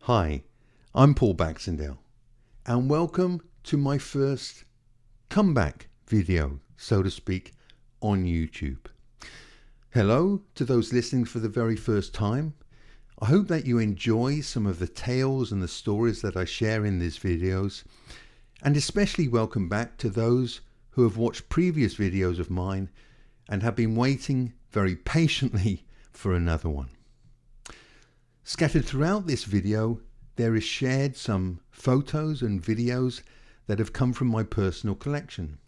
Hi, I'm Paul Baxendale, and welcome to my first comeback video, so to speak, on YouTube. Hello to those listening for the very first time. I hope that you enjoy some of the tales and the stories that I share in these videos, and especially welcome back to those who have watched previous videos of mine and have been waiting very patiently for another one. Scattered throughout this video, there is shared some photos and videos that have come from my personal collection.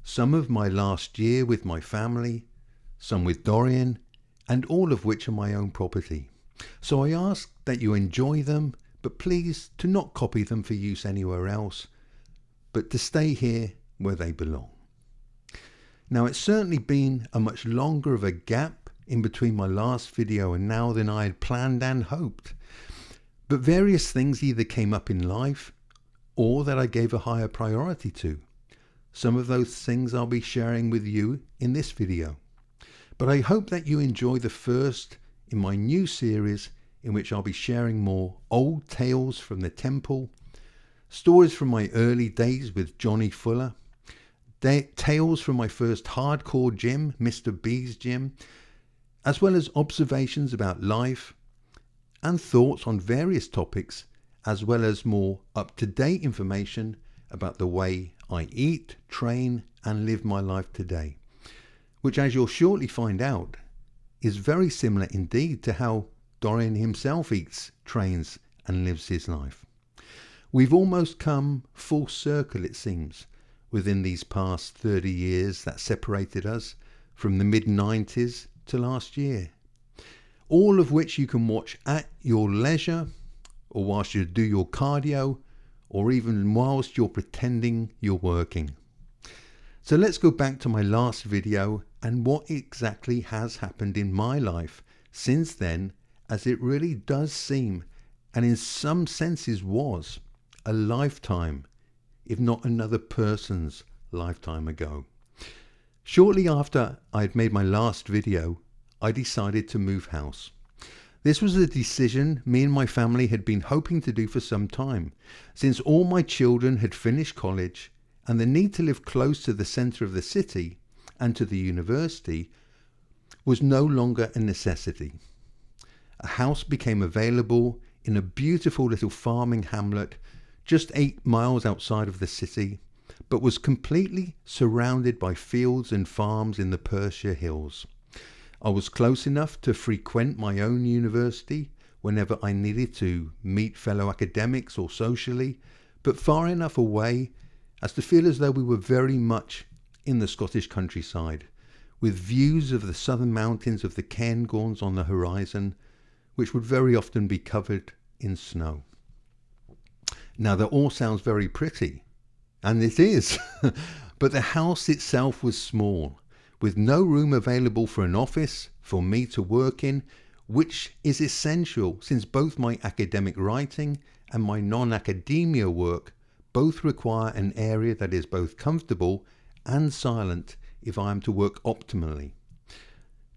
Some of my last year with my family, some with Dorian, and all of which are my own property. So I ask that you enjoy them, but please to not copy them for use anywhere else, but to stay here where they belong. Now, it's certainly been a much longer of a gap in between my last video and now than I had planned and hoped. But various things either came up in life or that I gave a higher priority to. Some of those things I'll be sharing with you in this video. But I hope that you enjoy the first in my new series in which I'll be sharing more old tales from the temple, stories from my early days with Johnny Fuller, tales from my first hardcore gym, Mr. B's gym, as well as observations about life and thoughts on various topics, as well as more up-to-date information about the way I eat, train and live my life today, which, as you'll shortly find out, is very similar indeed to how Dorian himself eats, trains and lives his life. We've almost come full circle, it seems, within these past 30 years that separated us from the mid-90s to last year, all of which you can watch at your leisure, or whilst you do your cardio, or even whilst you're pretending you're working. So let's go back to my last video and what exactly has happened in my life since then, as it really does seem, and in some senses was, a lifetime, if not another person's lifetime ago. Shortly after I'd made my last video, I decided to move house. This was a decision me and my family had been hoping to do for some time, since all my children had finished college and the need to live close to the centre of the city and to the university was no longer a necessity. A house became available in a beautiful little farming hamlet just 8 miles outside of the city, but was completely surrounded by fields and farms in the Perthshire Hills. I was close enough to frequent my own university whenever I needed to meet fellow academics or socially, but far enough away as to feel as though we were very much in the Scottish countryside, with views of the southern mountains of the Cairngorms on the horizon, which would very often be covered in snow. Now, that all sounds very pretty, and it is, but the house itself was small, with no room available for an office for me to work in, which is essential since both my academic writing and my non-academia work both require an area that is both comfortable and silent if I am to work optimally.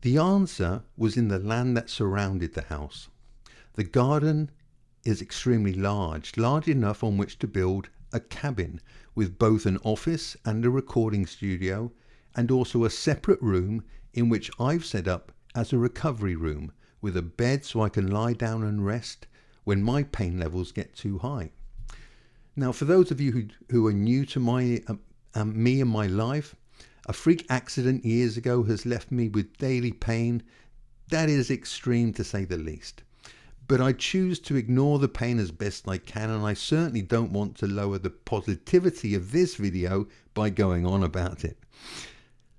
The answer was in the land that surrounded the house. The garden is extremely large enough on which to build a cabin with both an office and a recording studio, and also a separate room in which I've set up as a recovery room with a bed so I can lie down and rest when my pain levels get too high. Now, for those of you who are new to me and my life, a freak accident years ago has left me with daily pain that is extreme to say the least. But I choose to ignore the pain as best I can, and I certainly don't want to lower the positivity of this video by going on about it.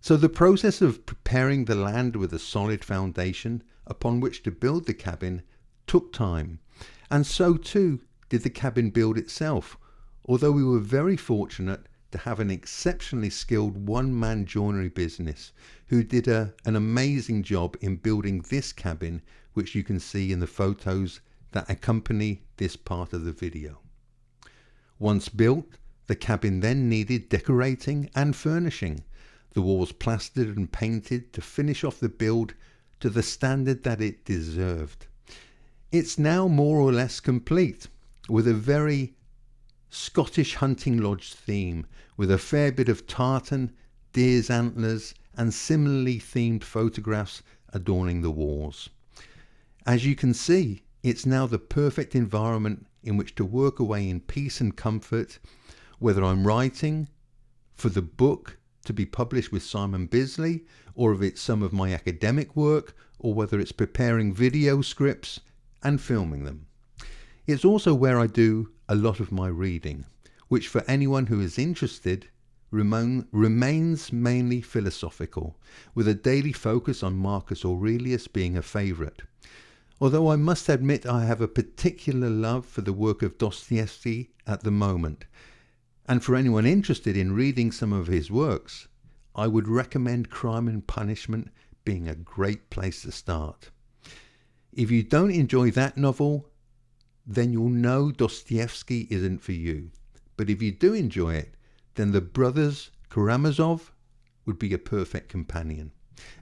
So the process of preparing the land with a solid foundation upon which to build the cabin took time, and so too did the cabin build itself, although we were very fortunate to have an exceptionally skilled one-man joinery business who did an amazing job in building this cabin, which you can see in the photos that accompany this part of the video. Once built, the cabin then needed decorating and furnishing, the walls plastered and painted to finish off the build to the standard that it deserved. It's now more or less complete, with a very Scottish hunting lodge theme, with a fair bit of tartan, deer's antlers, and similarly themed photographs adorning the walls. As you can see, it's now the perfect environment in which to work away in peace and comfort, whether I'm writing for the book to be published with Simon Bisley, or if it's some of my academic work, or whether it's preparing video scripts and filming them. It's also where I do a lot of my reading, which for anyone who is interested remains mainly philosophical, with a daily focus on Marcus Aurelius being a favourite. Although I must admit I have a particular love for the work of Dostoevsky at the moment, and for anyone interested in reading some of his works, I would recommend Crime and Punishment being a great place to start. If you don't enjoy that novel, then you'll know Dostoevsky isn't for you. But if you do enjoy it, then the brothers Karamazov would be a perfect companion.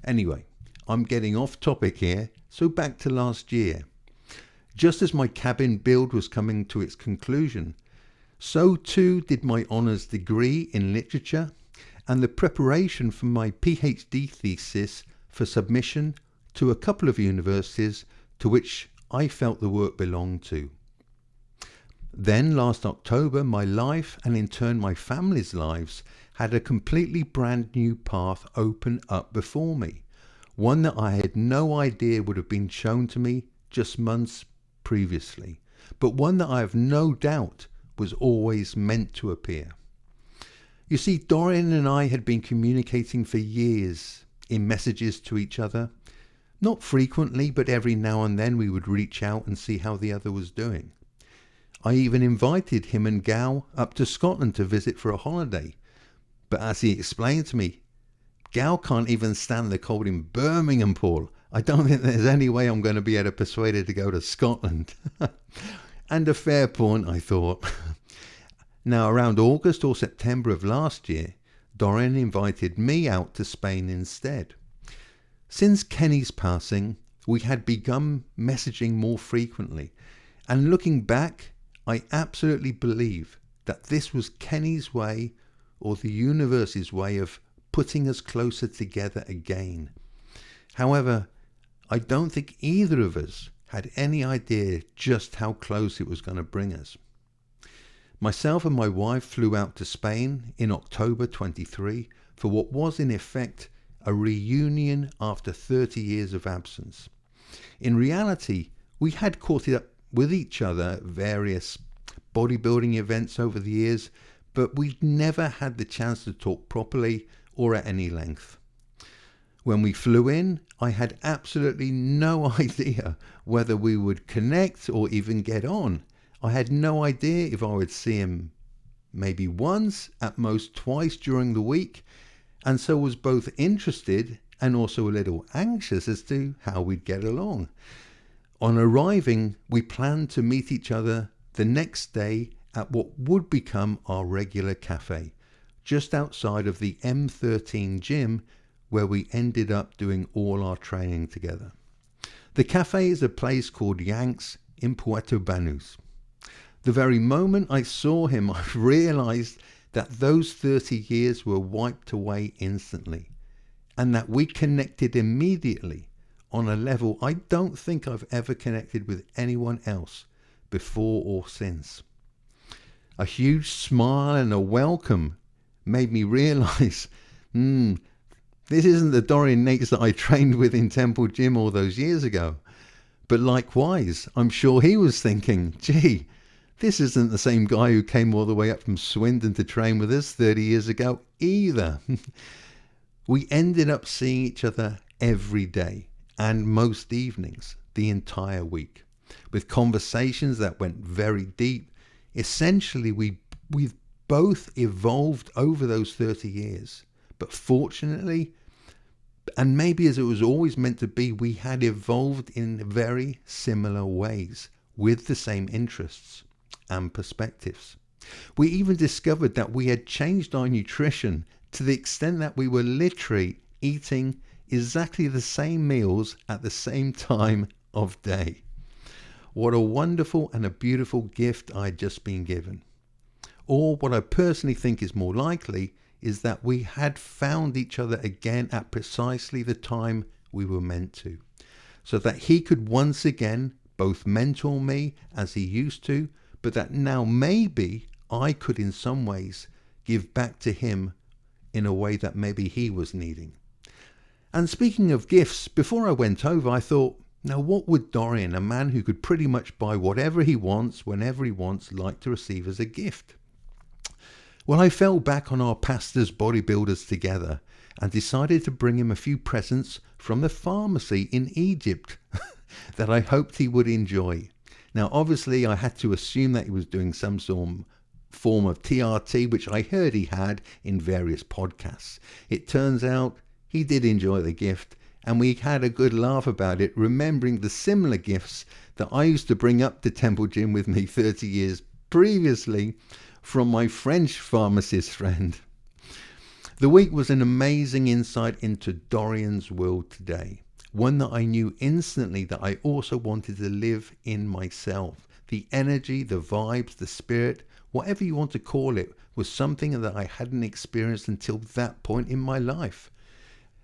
Anyway, I'm getting off topic here, so back to last year. Just as my cabin build was coming to its conclusion, so too did my honours degree in literature and the preparation for my PhD thesis for submission to a couple of universities to which I felt the work belonged to. Then last October, my life and in turn my family's lives had a completely brand new path open up before me, one that I had no idea would have been shown to me just months previously, but one that I have no doubt was always meant to appear. You see, Dorian and I had been communicating for years in messages to each other. Not frequently, but every now and then we would reach out and see how the other was doing. I even invited him and Gal up to Scotland to visit for a holiday. But as he explained to me, Gal can't even stand the cold in Birmingham, Paul. I don't think there's any way I'm going to be able to persuade her to go to Scotland. And a fair point, I thought. Now, around August or September of last year, Dorian invited me out to Spain instead. Since Kenny's passing, we had begun messaging more frequently. And looking back, I absolutely believe that this was Kenny's way, or the universe's way, of putting us closer together again. However, I don't think either of us had any idea just how close it was going to bring us. Myself and my wife flew out to Spain in October 23 for what was in effect a reunion after 30 years of absence. In reality, we had caught up with each other at various bodybuilding events over the years, but we'd never had the chance to talk properly or at any length. When we flew in, I had absolutely no idea whether we would connect or even get on. I had no idea if I would see him maybe once, at most twice during the week, and so was both interested and also a little anxious as to how we'd get along. On arriving, we planned to meet each other the next day at what would become our regular cafe, just outside of the M13 gym, where we ended up doing all our training together. The cafe is a place called Yanks in Puerto Banús. The very moment I saw him, I realized that those 30 years were wiped away instantly, and that we connected immediately on a level I don't think I've ever connected with anyone else before or since. A huge smile and a welcome made me realize, this isn't the Dorian Yates that I trained with in Temple Gym all those years ago. But likewise, I'm sure he was thinking, gee, this isn't the same guy who came all the way up from Swindon to train with us 30 years ago either. We ended up seeing each other every day and most evenings the entire week, with conversations that went very deep. Essentially, we've both evolved over those 30 years. But fortunately, and maybe as it was always meant to be, we had evolved in very similar ways with the same interests and perspectives. We even discovered that we had changed our nutrition to the extent that we were literally eating exactly the same meals at the same time of day. what a wonderful and a beautiful gift I had just been given. Or what I personally think is more likely is that we had found each other again at precisely the time we were meant to, so that he could once again both mentor me as he used to, but that now maybe I could in some ways give back to him in a way that maybe he was needing. And speaking of gifts, before I went over, I thought, now what would Dorian, a man who could pretty much buy whatever he wants, whenever he wants, like to receive as a gift? Well, I fell back on our pastor's bodybuilders together and decided to bring him a few presents from the pharmacy in Egypt that I hoped he would enjoy. Now, obviously, I had to assume that he was doing some form of TRT, which I heard he had in various podcasts. It turns out he did enjoy the gift, and we had a good laugh about it, remembering the similar gifts that I used to bring up to Temple Gym with me 30 years previously from my French pharmacist friend. The week was an amazing insight into Dorian's world today, one that I knew instantly that I also wanted to live in myself. The energy, the vibes, the spirit, whatever you want to call it, was something that I hadn't experienced until that point in my life.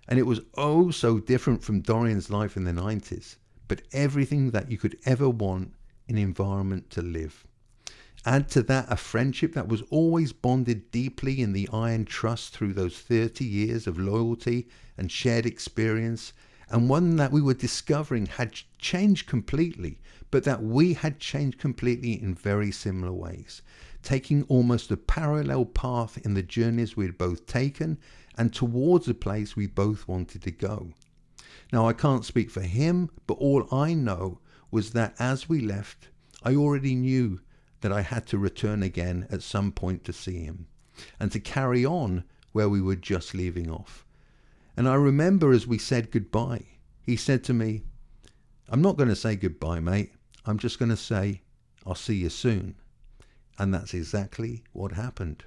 And it was oh so different from Dorian's life in the 90s, but everything that you could ever want in an environment to live. Add to that a friendship that was always bonded deeply in the iron trust through those 30 years of loyalty and shared experience, and one that we were discovering had changed completely, but that we had changed completely in very similar ways, taking almost a parallel path in the journeys we had both taken and towards a place we both wanted to go. Now, I can't speak for him, but all I know was that as we left, I already knew that I had to return again at some point to see him and to carry on where we were just leaving off. And I remember as we said goodbye, he said to me, "I'm not going to say goodbye, mate. I'm just going to say, I'll see you soon." And that's exactly what happened.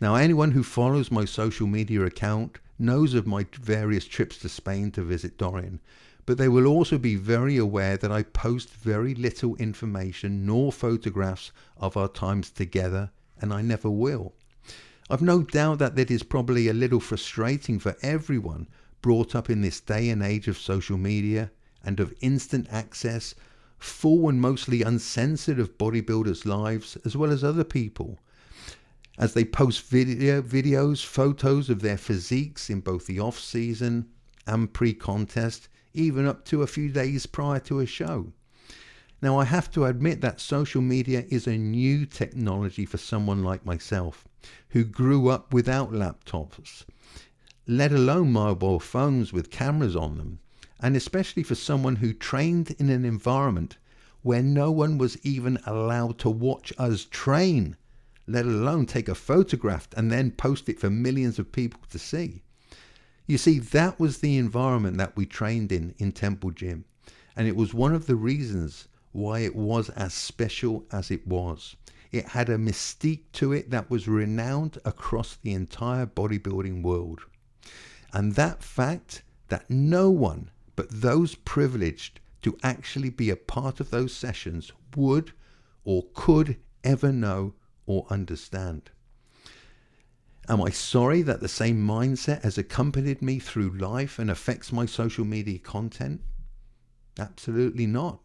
Now, anyone who follows my social media account knows of my various trips to Spain to visit Dorian, but they will also be very aware that I post very little information nor photographs of our times together, and I never will. I've no doubt that it is probably a little frustrating for everyone brought up in this day and age of social media and of instant access, full and mostly uncensored of bodybuilders' lives as well as other people, as they post videos, photos of their physiques in both the off-season and pre-contest, even up to a few days prior to a show. Now, I have to admit that social media is a new technology for someone like myself, who grew up without laptops, let alone mobile phones with cameras on them, and especially for someone who trained in an environment where no one was even allowed to watch us train, let alone take a photograph and then post it for millions of people to see. You see, that was the environment that we trained in Temple Gym, and it was one of the reasons why it was as special as it was. It had a mystique to it that was renowned across the entire bodybuilding world. And that fact that no one but those privileged to actually be a part of those sessions would or could ever know or understand. Am I sorry that the same mindset has accompanied me through life and affects my social media content? Absolutely not.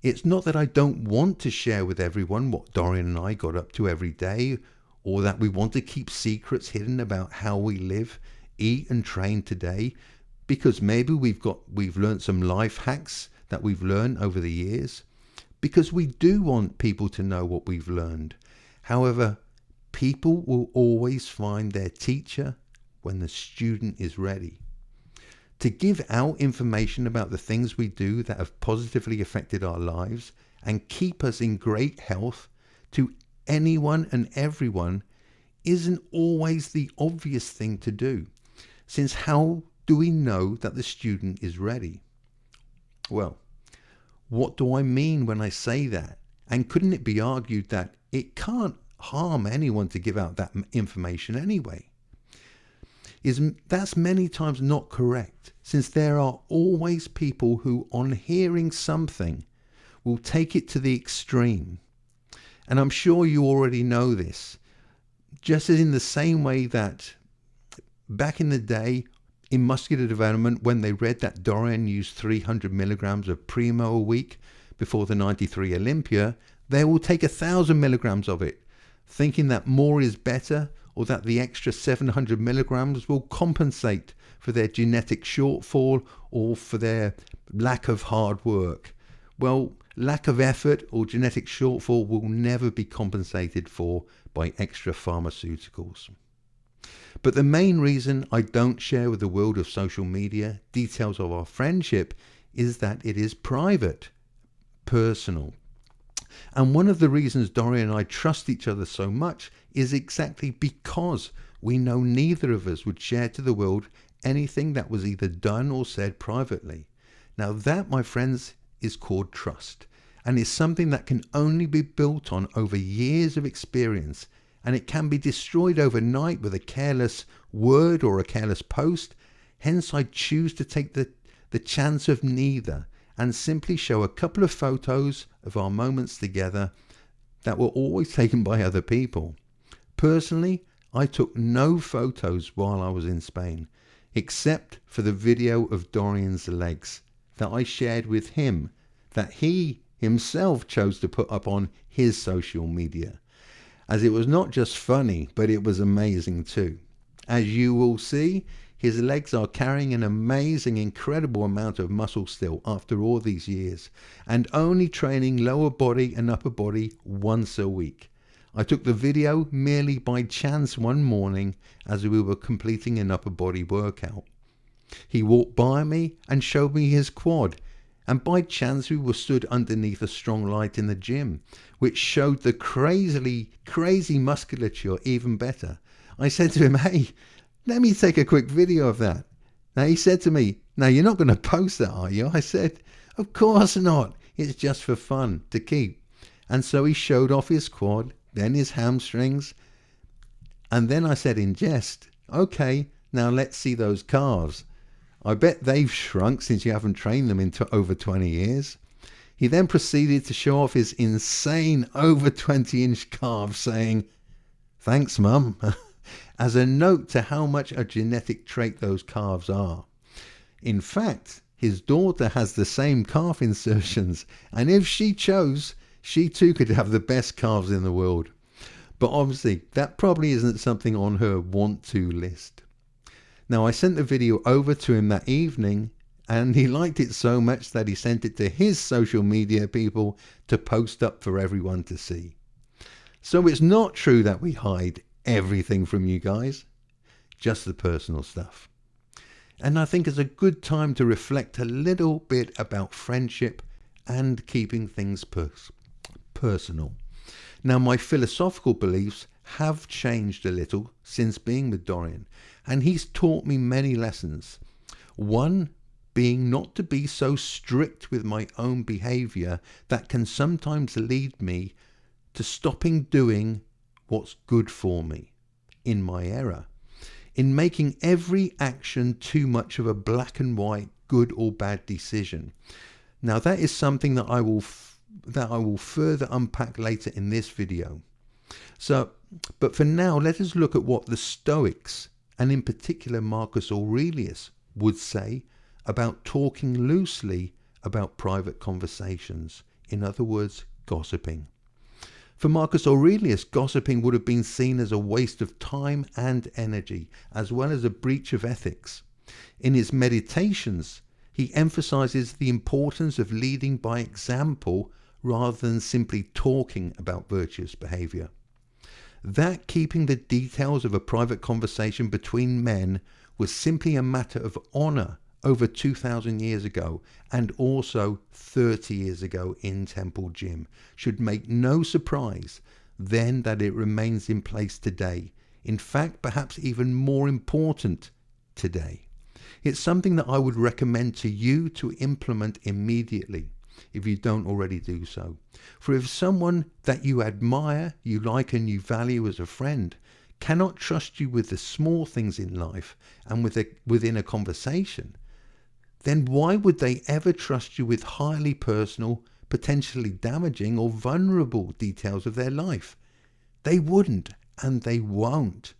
It's not that I don't want to share with everyone what Dorian and I got up to every day, or that we want to keep secrets hidden about how we live, eat and train today, because maybe we've learned some life hacks that we've learned over the years, because we do want people to know what we've learned. However, people will always find their teacher when the student is ready. To give out information about the things we do that have positively affected our lives and keep us in great health to anyone and everyone isn't always the obvious thing to do, since how do we know that the student is ready? Well, what do I mean when I say that? And couldn't it be argued that it can't harm anyone to give out that information anyway? That's many times not correct, since there are always people who, on hearing something, will take it to the extreme. And I'm sure you already know this. Just as in the same way that back in the day in muscular development, when they read that Dorian used 300 milligrams of Primo a week before the 93 Olympia, they will take 1,000 milligrams of it, thinking that more is better, or that the extra 700 milligrams will compensate for their genetic shortfall or for their lack of hard work. Well, lack of effort or genetic shortfall will never be compensated for by extra pharmaceuticals. But the main reason I don't share with the world of social media details of our friendship is that it is private, personal. And one of the reasons Dorian and I trust each other so much is exactly because we know neither of us would share to the world anything that was either done or said privately. Now that, my friends, is called trust, and is something that can only be built on over years of experience, and it can be destroyed overnight with a careless word or a careless post. Hence I choose to take the chance of neither, and simply show a couple of photos of our moments together that were always taken by other people. Personally, I took no photos while I was in Spain, except for the video of Dorian's legs that I shared with him, that he himself chose to put up on his social media, as it was not just funny, but it was amazing too. As you will see, his legs are carrying an amazing, incredible amount of muscle still after all these years, and only training lower body and upper body once a week. I took the video merely by chance one morning as we were completing an upper body workout. He walked by me and showed me his quad, and by chance we were stood underneath a strong light in the gym, which showed the crazy musculature even better. I said to him, "Hey, let me take a quick video of that." Now he said to me, "Now you're not going to post that, are you?" I said, "Of course not. It's just for fun to keep." And so he showed off his quad, then his hamstrings. And then I said in jest, "Okay, now let's see those calves. I bet they've shrunk since you haven't trained them in over 20 years. He then proceeded to show off his insane over 20-inch calves, saying, "Thanks, Mum," as a note to how much a genetic trait those calves are. In fact, his daughter has the same calf insertions, and if she chose, she too could have the best calves in the world. But obviously, that probably isn't something on her want-to list. Now, I sent the video over to him that evening, and he liked it so much that he sent it to his social media people to post up for everyone to see. So it's not true that we hide everything from you guys, just the personal stuff. And I think it's a good time to reflect a little bit about friendship and keeping things personal. Now, my philosophical beliefs have changed a little since being with Dorian, and he's taught me many lessons. One being not to be so strict with my own behavior that can sometimes lead me to stopping doing what's good for me in my error, in making every action too much of a black and white good or bad decision. Now that is something that I will further unpack later in this video. But for now, let us look at what the Stoics, and in particular Marcus Aurelius, would say about talking loosely about private conversations. In other words, gossiping. For Marcus Aurelius, gossiping would have been seen as a waste of time and energy, as well as a breach of ethics. In his Meditations, he emphasizes the importance of leading by example rather than simply talking about virtuous behavior. That keeping the details of a private conversation between men was simply a matter of honor over 2,000 years ago, and also 30 years ago in Temple Gym, should make no surprise then that it remains in place today. In fact, perhaps even more important today. It's something that I would recommend to you to implement immediately, if you don't already do so. For if someone that you admire, you like and you value as a friend cannot trust you with the small things in life and within a conversation, then why would they ever trust you with highly personal, potentially damaging or vulnerable details of their life. They wouldn't, and they won't.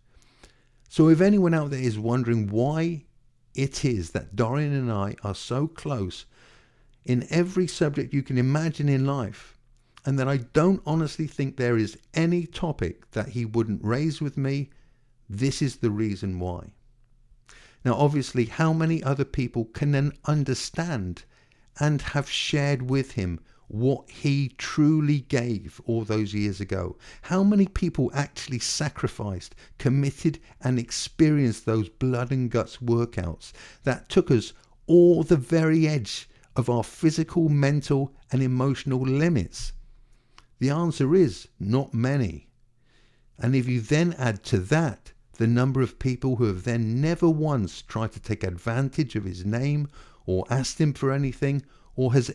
So if anyone out there is wondering why it is that Dorian and I are so close in every subject you can imagine in life, and that I don't honestly think there is any topic that he wouldn't raise with me, this is the reason why. Now, obviously, how many other people can then understand and have shared with him what he truly gave all those years ago? How many people actually sacrificed, committed, and experienced those blood and guts workouts that took us all the very edge of our physical, mental, and emotional limits? The answer is not many. And if you then add to that the number of people who have then never once tried to take advantage of his name or asked him for anything, or has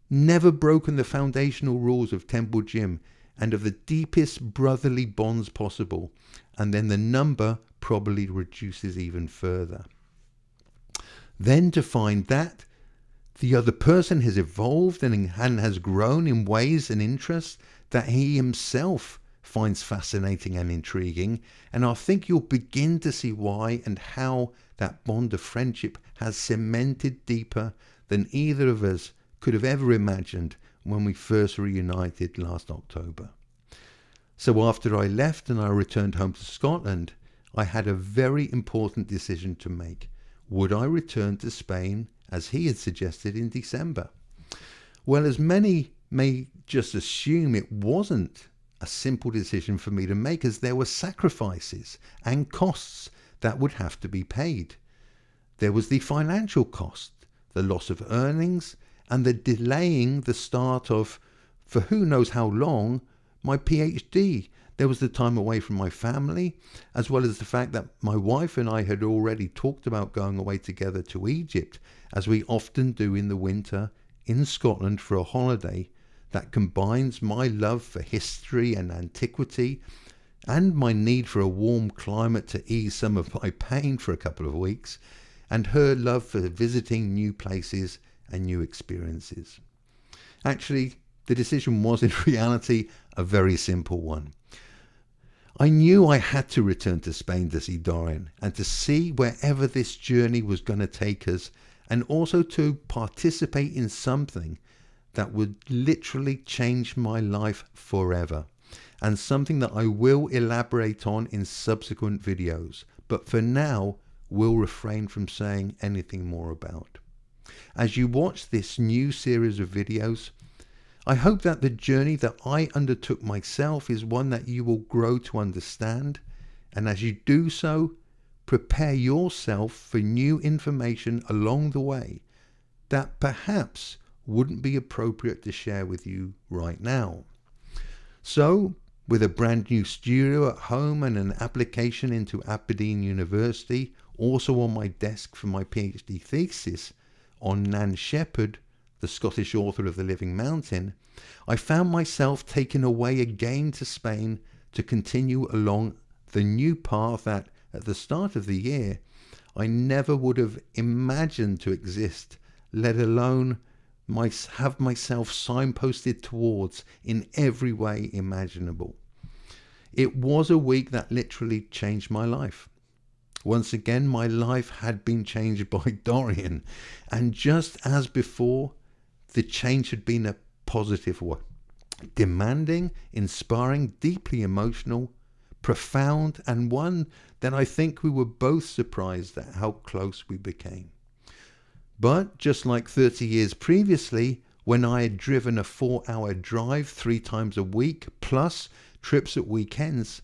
never broken the foundational rules of Temple Gym and of the deepest brotherly bonds possible, and then the number probably reduces even further. Then to find that the other person has evolved and has grown in ways and interests that he himself finds fascinating and intriguing, and I think you'll begin to see why and how that bond of friendship has cemented deeper than either of us could have ever imagined when we first reunited last October. So after I left and I returned home to Scotland, I had a very important decision to make. Would I return to Spain as he had suggested in December? Well, as many may just assume, it wasn't a simple decision for me to make, as there were sacrifices and costs that would have to be paid. There was the financial cost, the loss of earnings, and the delaying the start of, for who knows how long, my PhD. There was the time away from my family, as well as the fact that my wife and I had already talked about going away together to Egypt, as we often do in the winter in Scotland for a holiday that combines my love for history and antiquity and my need for a warm climate to ease some of my pain for a couple of weeks, and her love for visiting new places and new experiences. Actually, the decision was in reality a very simple one. I knew I had to return to Spain to see Dorian and to see wherever this journey was going to take us, and also to participate in something that would literally change my life forever, and something that I will elaborate on in subsequent videos, but for now will refrain from saying anything more about. As you watch this new series of videos, I hope that the journey that I undertook myself is one that you will grow to understand, and as you do so, prepare yourself for new information along the way that perhaps wouldn't be appropriate to share with you right now. So, with a brand new studio at home and an application into Aberdeen University also on my desk for my PhD thesis on Nan Shepherd, the Scottish author of The Living Mountain, I found myself taken away again to Spain to continue along the new path that, at the start of the year, I never would have imagined to exist, let alone have myself signposted towards in every way imaginable. It was a week that literally changed my life. Once again, my life had been changed by Dorian, and just as before, the change had been a positive one. Demanding, inspiring, deeply emotional, profound, and one that I think we were both surprised at how close we became. But just like 30 years previously, when I had driven a 4-hour drive 3 times a week, plus trips at weekends,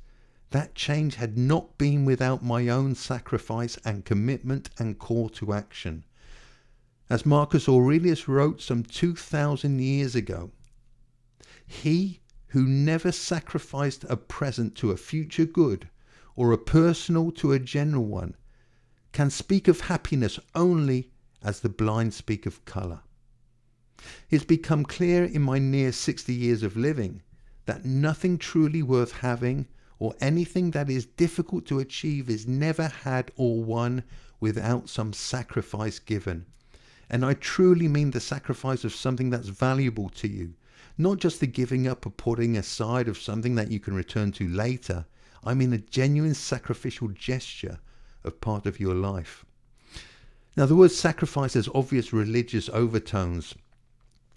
that change had not been without my own sacrifice and commitment and call to action. As Marcus Aurelius wrote some 2,000 years ago, "He who never sacrificed a present to a future good, or a personal to a general one, can speak of happiness only as the blind speak of colour." It's become clear in my near 60 years of living that nothing truly worth having or anything that is difficult to achieve is never had or won without some sacrifice given. And I truly mean the sacrifice of something that's valuable to you, not just the giving up or putting aside of something that you can return to later. I mean a genuine sacrificial gesture of part of your life. Now, the word sacrifice has obvious religious overtones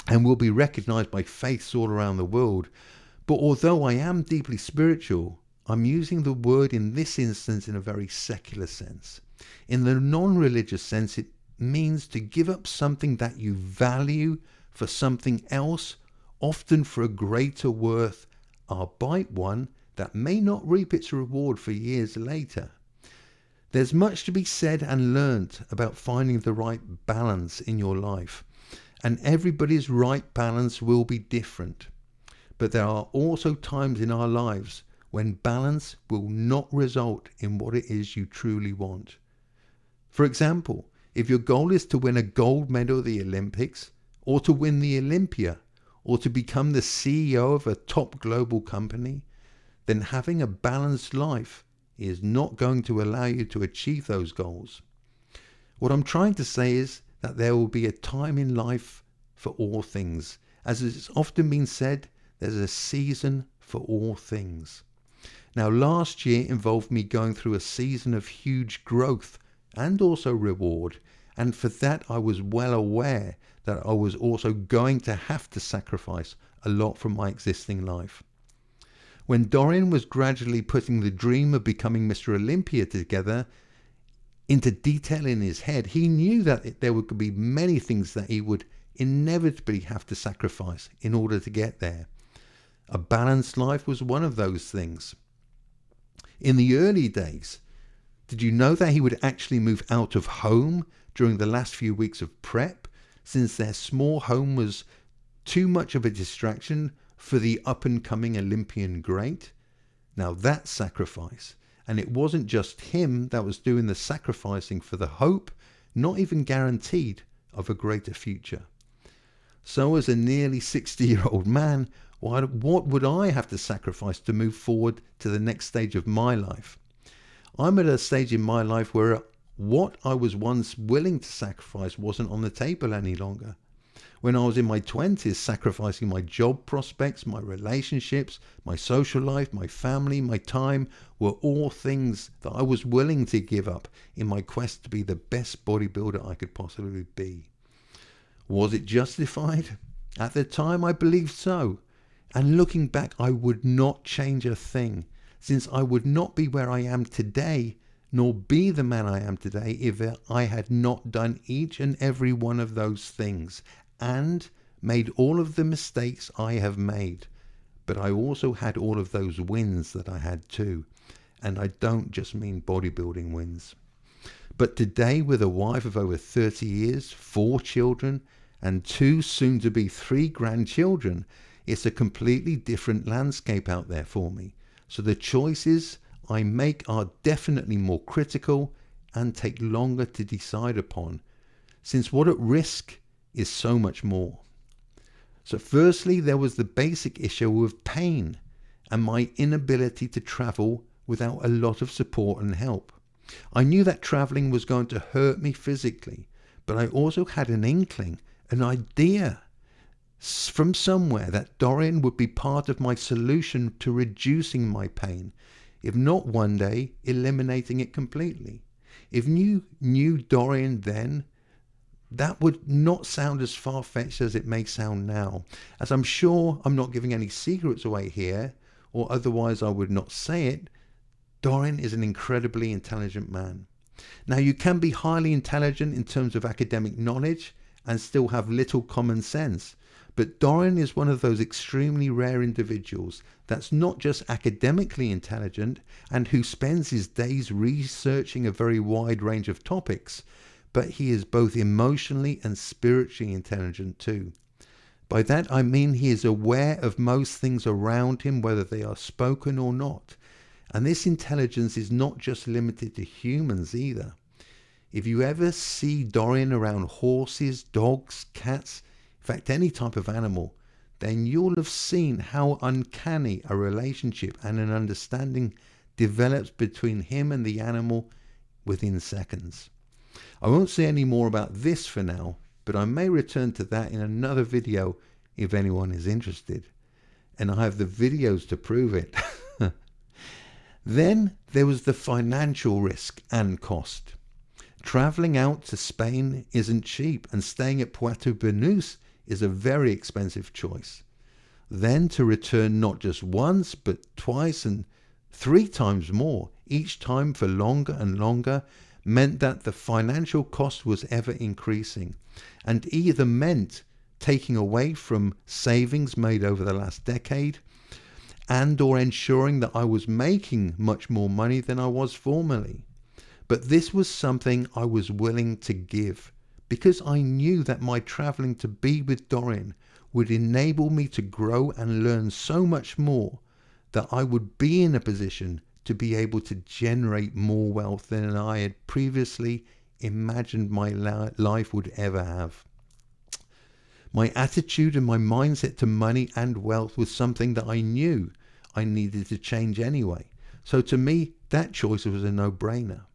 and will be recognized by faiths all around the world. But although I am deeply spiritual, I'm using the word in this instance in a very secular sense. In the non-religious sense, it means to give up something that you value for something else, often for a greater worth, albeit one that may not reap its reward for years later. There's much to be said and learnt about finding the right balance in your life, and everybody's right balance will be different. But there are also times in our lives when balance will not result in what it is you truly want. For example, if your goal is to win a gold medal at the Olympics, or to win the Olympia, or to become the CEO of a top global company, then having a balanced life is not going to allow you to achieve those goals. What I'm trying to say is that there will be a time in life for all things. As it's often been said, there's a season for all things. Now, last year involved me going through a season of huge growth and also reward, and for that I was well aware that I was also going to have to sacrifice a lot from my existing life. When Dorian was gradually putting the dream of becoming Mr. Olympia together into detail in his head, he knew that there would be many things that he would inevitably have to sacrifice in order to get there. A balanced life was one of those things. In the early days, did you know that he would actually move out of home during the last few weeks of prep, since their small home was too much of a distraction for the up-and-coming Olympian great? Now that's sacrifice. And it wasn't just him that was doing the sacrificing for the hope, not even guaranteed, of a greater future. So as a nearly 60-year-old man, what would I have to sacrifice to move forward to the next stage of my life? I'm at a stage in my life where what I was once willing to sacrifice wasn't on the table any longer. When I was in my 20s, sacrificing my job prospects, my relationships, my social life, my family, my time were all things that I was willing to give up in my quest to be the best bodybuilder I could possibly be. Was it justified? At the time, I believed so. And looking back, I would not change a thing, since I would not be where I am today, nor be the man I am today, if I had not done each and every one of those things and made all of the mistakes I have made. But I also had all of those wins that I had too. And I don't just mean bodybuilding wins. But today, with a wife of over 30 years, 4 children, and 2 soon-to-be 3 grandchildren, it's a completely different landscape out there for me. So the choices I make are definitely more critical and take longer to decide upon, since what at risk is so much more. So firstly, there was the basic issue of pain and my inability to travel without a lot of support and help. I knew that traveling was going to hurt me physically, but I also had an inkling, an idea from somewhere that Dorian would be part of my solution to reducing my pain, if not one day eliminating it completely. If you knew Dorian then, that would not sound as far-fetched as it may sound now, as I'm sure I'm not giving any secrets away here, or otherwise I would not say it. Dorian is an incredibly intelligent man. Now, you can be highly intelligent in terms of academic knowledge and still have little common sense. But Dorian is one of those extremely rare individuals that's not just academically intelligent and who spends his days researching a very wide range of topics, but he is both emotionally and spiritually intelligent too. By that I mean he is aware of most things around him, whether they are spoken or not. And this intelligence is not just limited to humans either. If you ever see Dorian around horses, dogs, cats, in fact any type of animal, then you'll have seen how uncanny a relationship and an understanding develops between him and the animal within seconds. I won't say any more about this for now, but I may return to that in another video if anyone is interested. And I have the videos to prove it. Then there was the financial risk and cost. Traveling out to Spain isn't cheap, and staying at Puerto Banús is a very expensive choice. Then to return not just once, but twice and 3 times more, each time for longer and longer, meant that the financial cost was ever increasing, and either meant taking away from savings made over the last decade, and or ensuring that I was making much more money than I was formerly. But this was something I was willing to give, because I knew that my traveling to be with Dorian would enable me to grow and learn so much more that I would be in a position to be able to generate more wealth than I had previously imagined my life would ever have. My attitude and my mindset to money and wealth was something that I knew I needed to change anyway. So to me, that choice was a no-brainer.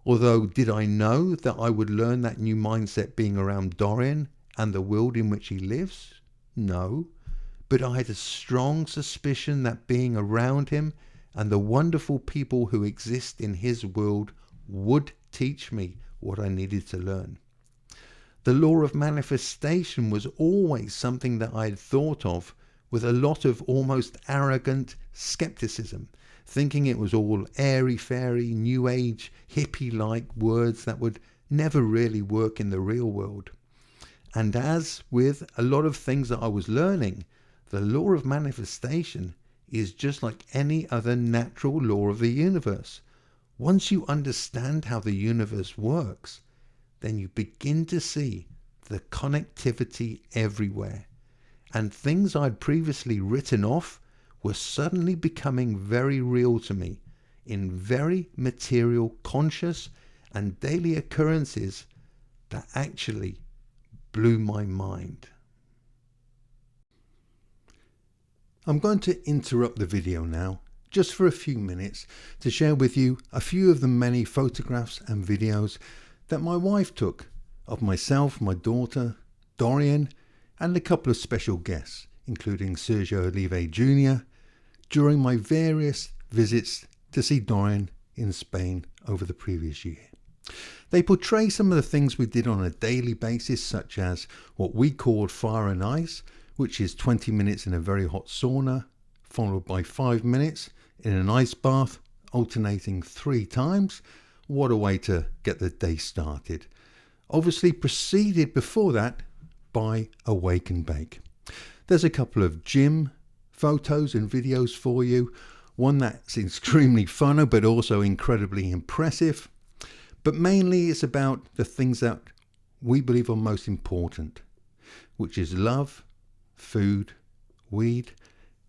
Although, did I know that I would learn that new mindset being around Dorian and the world in which he lives? No. But I had a strong suspicion that being around him and the wonderful people who exist in his world would teach me what I needed to learn. The law of manifestation was always something that I had thought of with a lot of almost arrogant skepticism, thinking it was all airy-fairy, new age, hippie-like words that would never really work in the real world. And as with a lot of things that I was learning, the law of manifestation is just like any other natural law of the universe. Once you understand how the universe works, then you begin to see the connectivity everywhere. And things I'd previously written off were suddenly becoming very real to me in very material, conscious and daily occurrences that actually blew my mind. I'm going to interrupt the video now just for a few minutes to share with you a few of the many photographs and videos that my wife took of myself, my daughter, Dorian, and a couple of special guests, including Sergio Olive Jr., during my various visits to see Dorian in Spain over the previous year. They portray some of the things we did on a daily basis, such as what we called fire and ice, which is 20 minutes in a very hot sauna, followed by 5 minutes in an ice bath, alternating 3 times. What a way to get the day started. Obviously preceded before that by a wake and bake. There's a couple of gym photos and videos for you. One that's extremely fun but also incredibly impressive. But mainly it's about the things that we believe are most important, which is love, food, weed,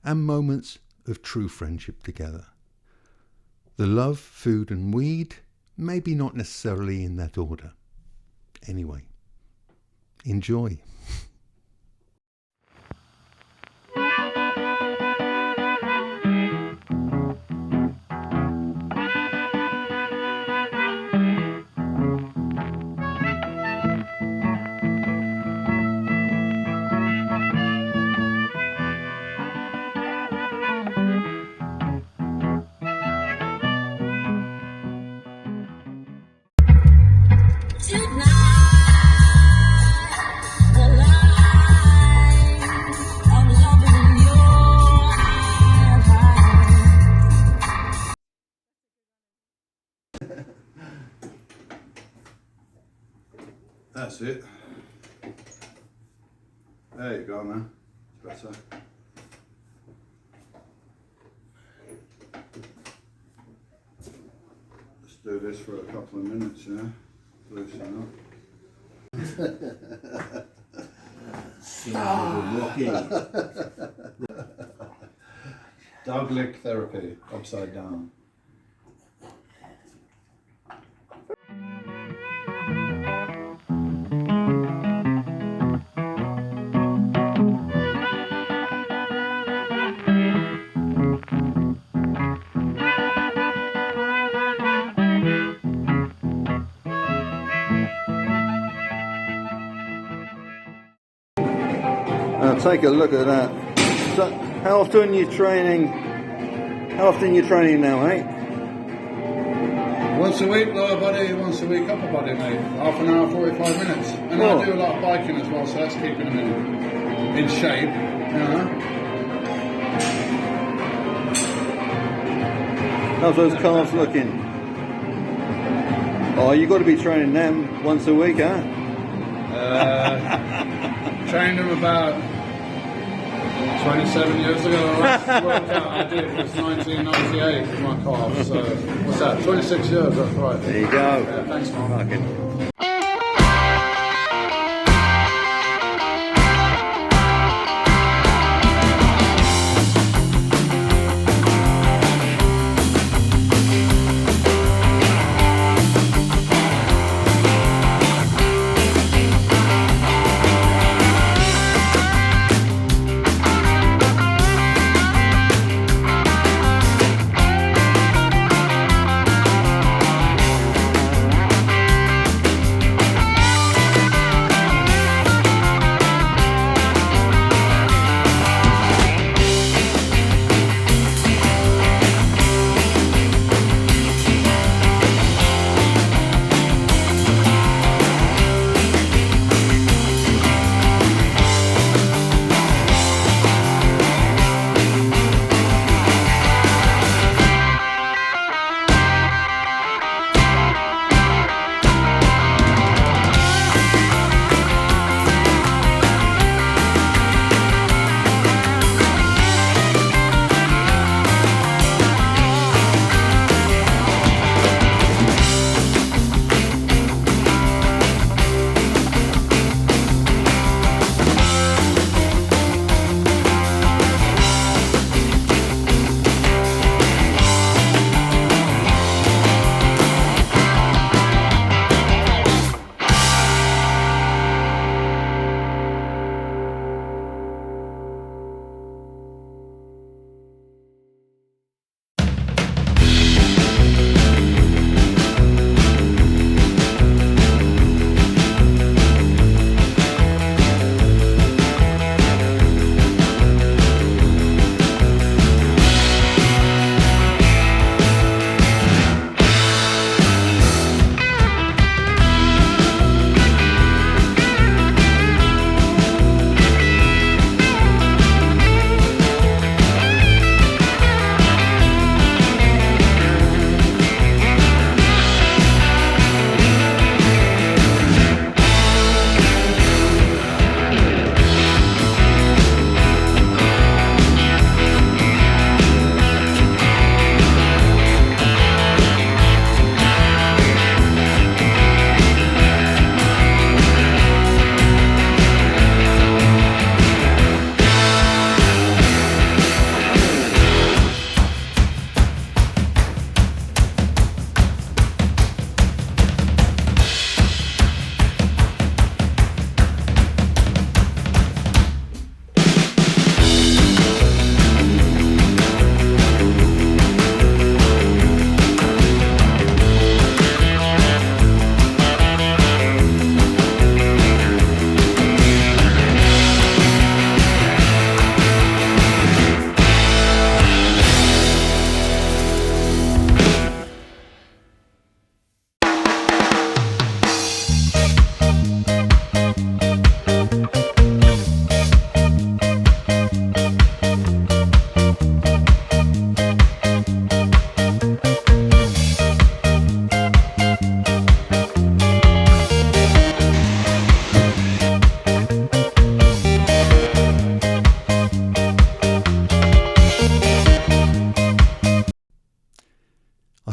and moments of true friendship together. The love, food, and weed, maybe not necessarily in that order. Anyway, enjoy. That's it. There you go, man. It's better. Let's do this for a couple of minutes, yeah? Loosen up. Dog lick therapy, upside down. Wow, take a look at that. So, how often are you training? How often are you training now, eh? Once a week, lower body, once a week, upper body, mate. Half an hour, 45 minutes. And Oh. I do a lot of biking as well, so that's keeping them in shape, you know. How's those calves looking? Oh, you got to be training them once a week, huh? Trained them about 27 years ago. The last workout I did was 1998 with my calves. So, what's that? 26 years, that's right. There you go. Yeah, thanks, man. Fucking.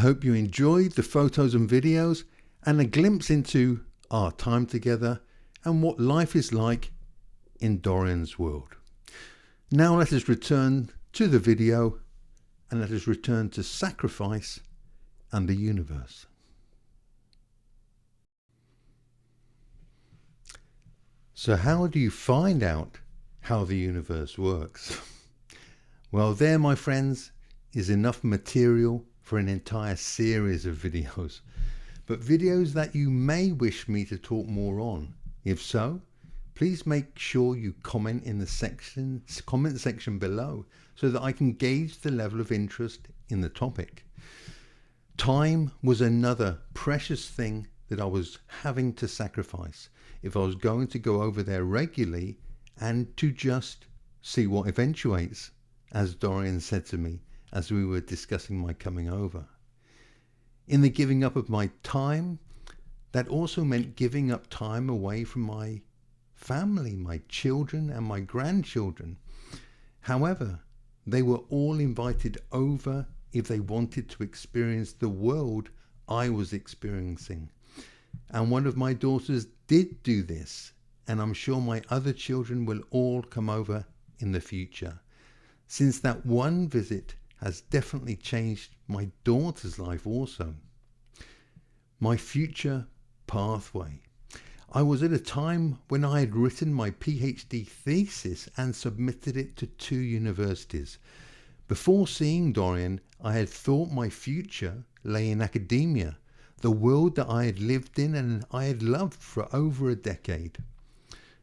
hope you enjoyed the photos and videos and a glimpse into our time together and what life is like in Dorian's world. Now let us return to the video and let us return to sacrifice and the universe. So how do you find out how the universe works? Well, there, my friends, is enough material for an entire series of videos, but videos that you may wish me to talk more on. If so, please make sure you comment in the comment section below so that I can gauge the level of interest in the topic. Time was another precious thing that I was having to sacrifice if I was going to go over there regularly and to just see what eventuates, as Dorian said to me as we were discussing my coming over. In the giving up of my time, that also meant giving up time away from my family, my children and my grandchildren. However, they were all invited over if they wanted to experience the world I was experiencing. And one of my daughters did do this, and I'm sure my other children will all come over in the future, since that one visit has definitely changed my daughter's life also. My future pathway. I was at a time when I had written my PhD thesis and submitted it to 2 universities. Before seeing Dorian, I had thought my future lay in academia, the world that I had lived in and I had loved for over a decade.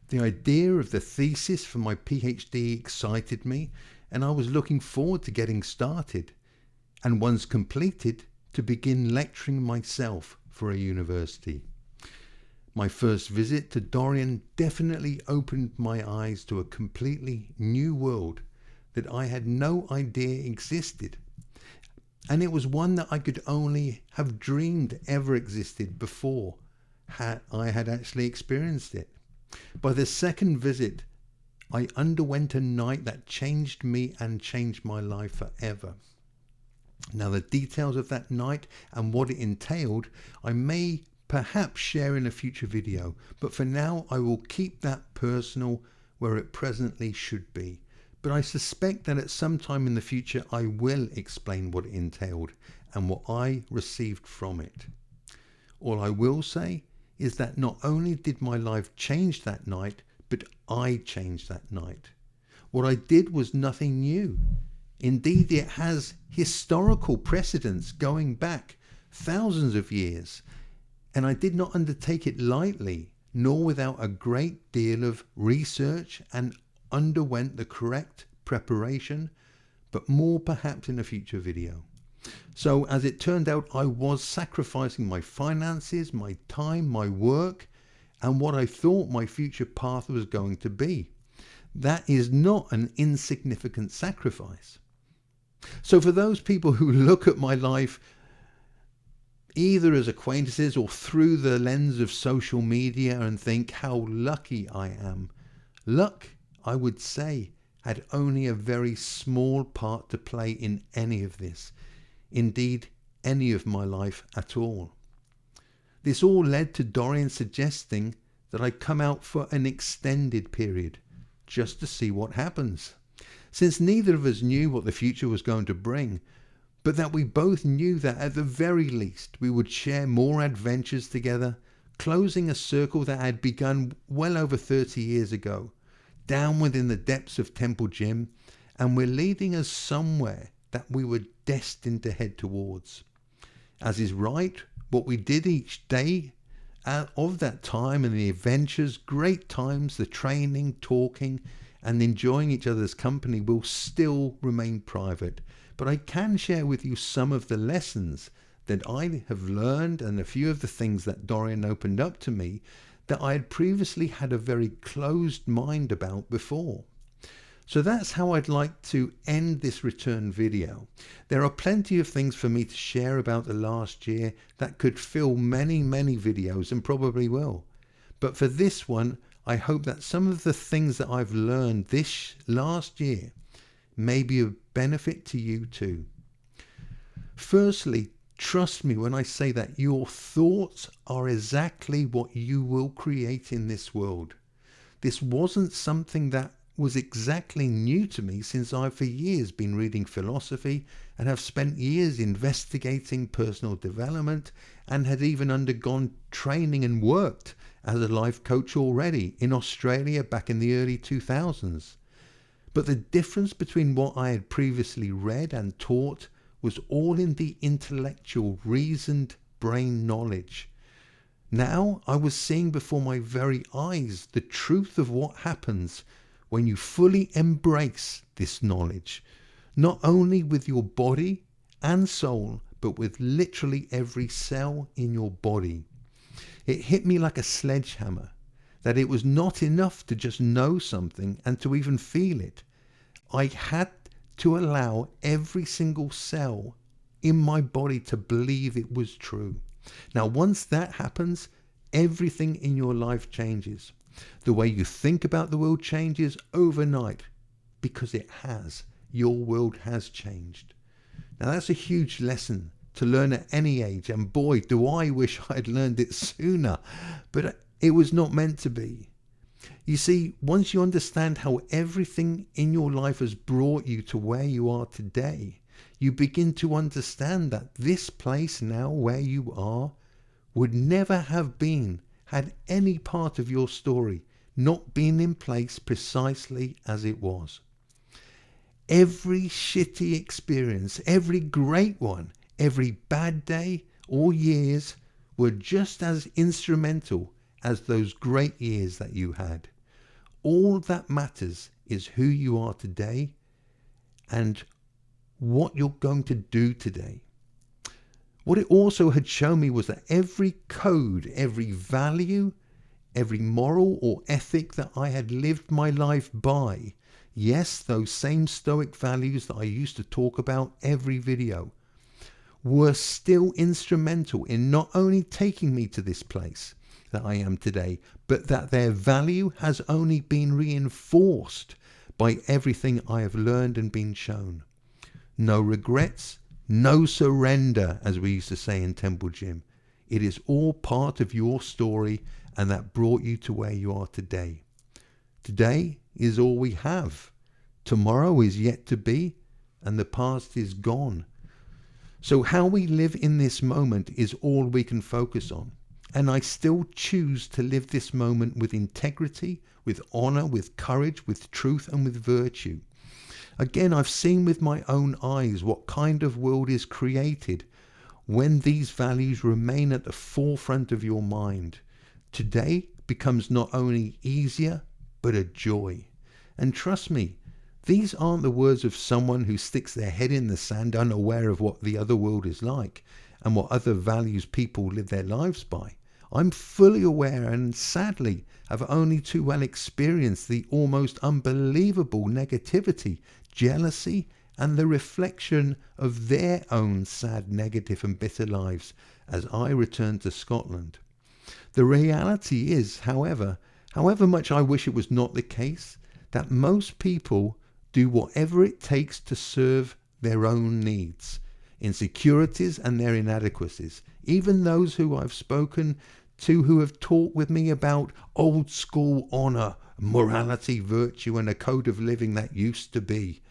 The idea of the thesis for my PhD excited me, and I was looking forward to getting started, and once completed, to begin lecturing myself for a university. My first visit to Dorian definitely opened my eyes to a completely new world that I had no idea existed. And it was one that I could only have dreamed ever existed before I had actually experienced it. By the second visit, I underwent a night that changed me and changed my life forever. Now, the details of that night and what it entailed, I may perhaps share in a future video, but for now I will keep that personal where it presently should be. But I suspect that at some time in the future I will explain what it entailed and what I received from it. All I will say is that not only did my life change that night, but I changed that night. What I did was nothing new. Indeed, it has historical precedents going back thousands of years, and I did not undertake it lightly, nor without a great deal of research, and underwent the correct preparation, but more perhaps in a future video. So as it turned out, I was sacrificing my finances, my time, my work, and what I thought my future path was going to be. That is not an insignificant sacrifice. So for those people who look at my life either as acquaintances or through the lens of social media and think how lucky I am, luck, I would say, had only a very small part to play in any of this, indeed any of my life at all. This all led to Dorian suggesting that I come out for an extended period, just to see what happens, since neither of us knew what the future was going to bring, but that we both knew that at the very least we would share more adventures together, closing a circle that had begun well over 30 years ago, down within the depths of Temple Gym, and were leading us somewhere that we were destined to head towards. As is right, what we did each day of that time and the adventures, great times, the training, talking, and enjoying each other's company will still remain private. But I can share with you some of the lessons that I have learned and a few of the things that Dorian opened up to me that I had previously had a very closed mind about before. So that's how I'd like to end this return video. There are plenty of things for me to share about the last year that could fill many, many videos and probably will. But for this one, I hope that some of the things that I've learned this last year may be of benefit to you too. Firstly, trust me when I say that your thoughts are exactly what you will create in this world. This wasn't something that was exactly new to me, since I've for years been reading philosophy and have spent years investigating personal development and had even undergone training and worked as a life coach already in Australia back in the early 2000s. But the difference between what I had previously read and taught was all in the intellectual, reasoned brain knowledge. Now I was seeing before my very eyes the truth of what happens when you fully embrace this knowledge, not only with your body and soul, but with literally every cell in your body. It hit me like a sledgehammer that it was not enough to just know something and to even feel it. I had to allow every single cell in my body to believe it was true. Now, once that happens, everything in your life changes. The way you think about the world changes overnight, because it has. Your world has changed. Now, that's a huge lesson to learn at any age, and boy, do I wish I'd learned it sooner, but it was not meant to be. You see, once you understand how everything in your life has brought you to where you are today, you begin to understand that this place now where you are would never have been had any part of your story not been in place precisely as it was. Every shitty experience, every great one, every bad day or years were just as instrumental as those great years that you had. All that matters is who you are today and what you're going to do today. What it also had shown me was that every code, every value, every moral or ethic that I had lived my life by, yes, those same Stoic values that I used to talk about every video, were still instrumental in not only taking me to this place that I am today, but that their value has only been reinforced by everything I have learned and been shown. No regrets, no surrender, as we used to say in Temple Gym. It is all part of your story, and that brought you to where you are today. Today is all we have. Tomorrow is yet to be, and the past is gone. So how we live in this moment is all we can focus on. And I still choose to live this moment with integrity, with honor, with courage, with truth, and with virtue. Again, I've seen with my own eyes what kind of world is created when these values remain at the forefront of your mind. Today becomes not only easier, but a joy. And trust me, these aren't the words of someone who sticks their head in the sand, unaware of what the other world is like and what other values people live their lives by. I'm fully aware and sadly have only too well experienced the almost unbelievable negativity, jealousy, and the reflection of their own sad, negative and bitter lives as I return to Scotland. The reality is, however much I wish it was not the case, that most people do whatever it takes to serve their own needs, insecurities and their inadequacies. Even those who I've spoken to who have talked with me about old school honor, morality, virtue and a code of living that used to be.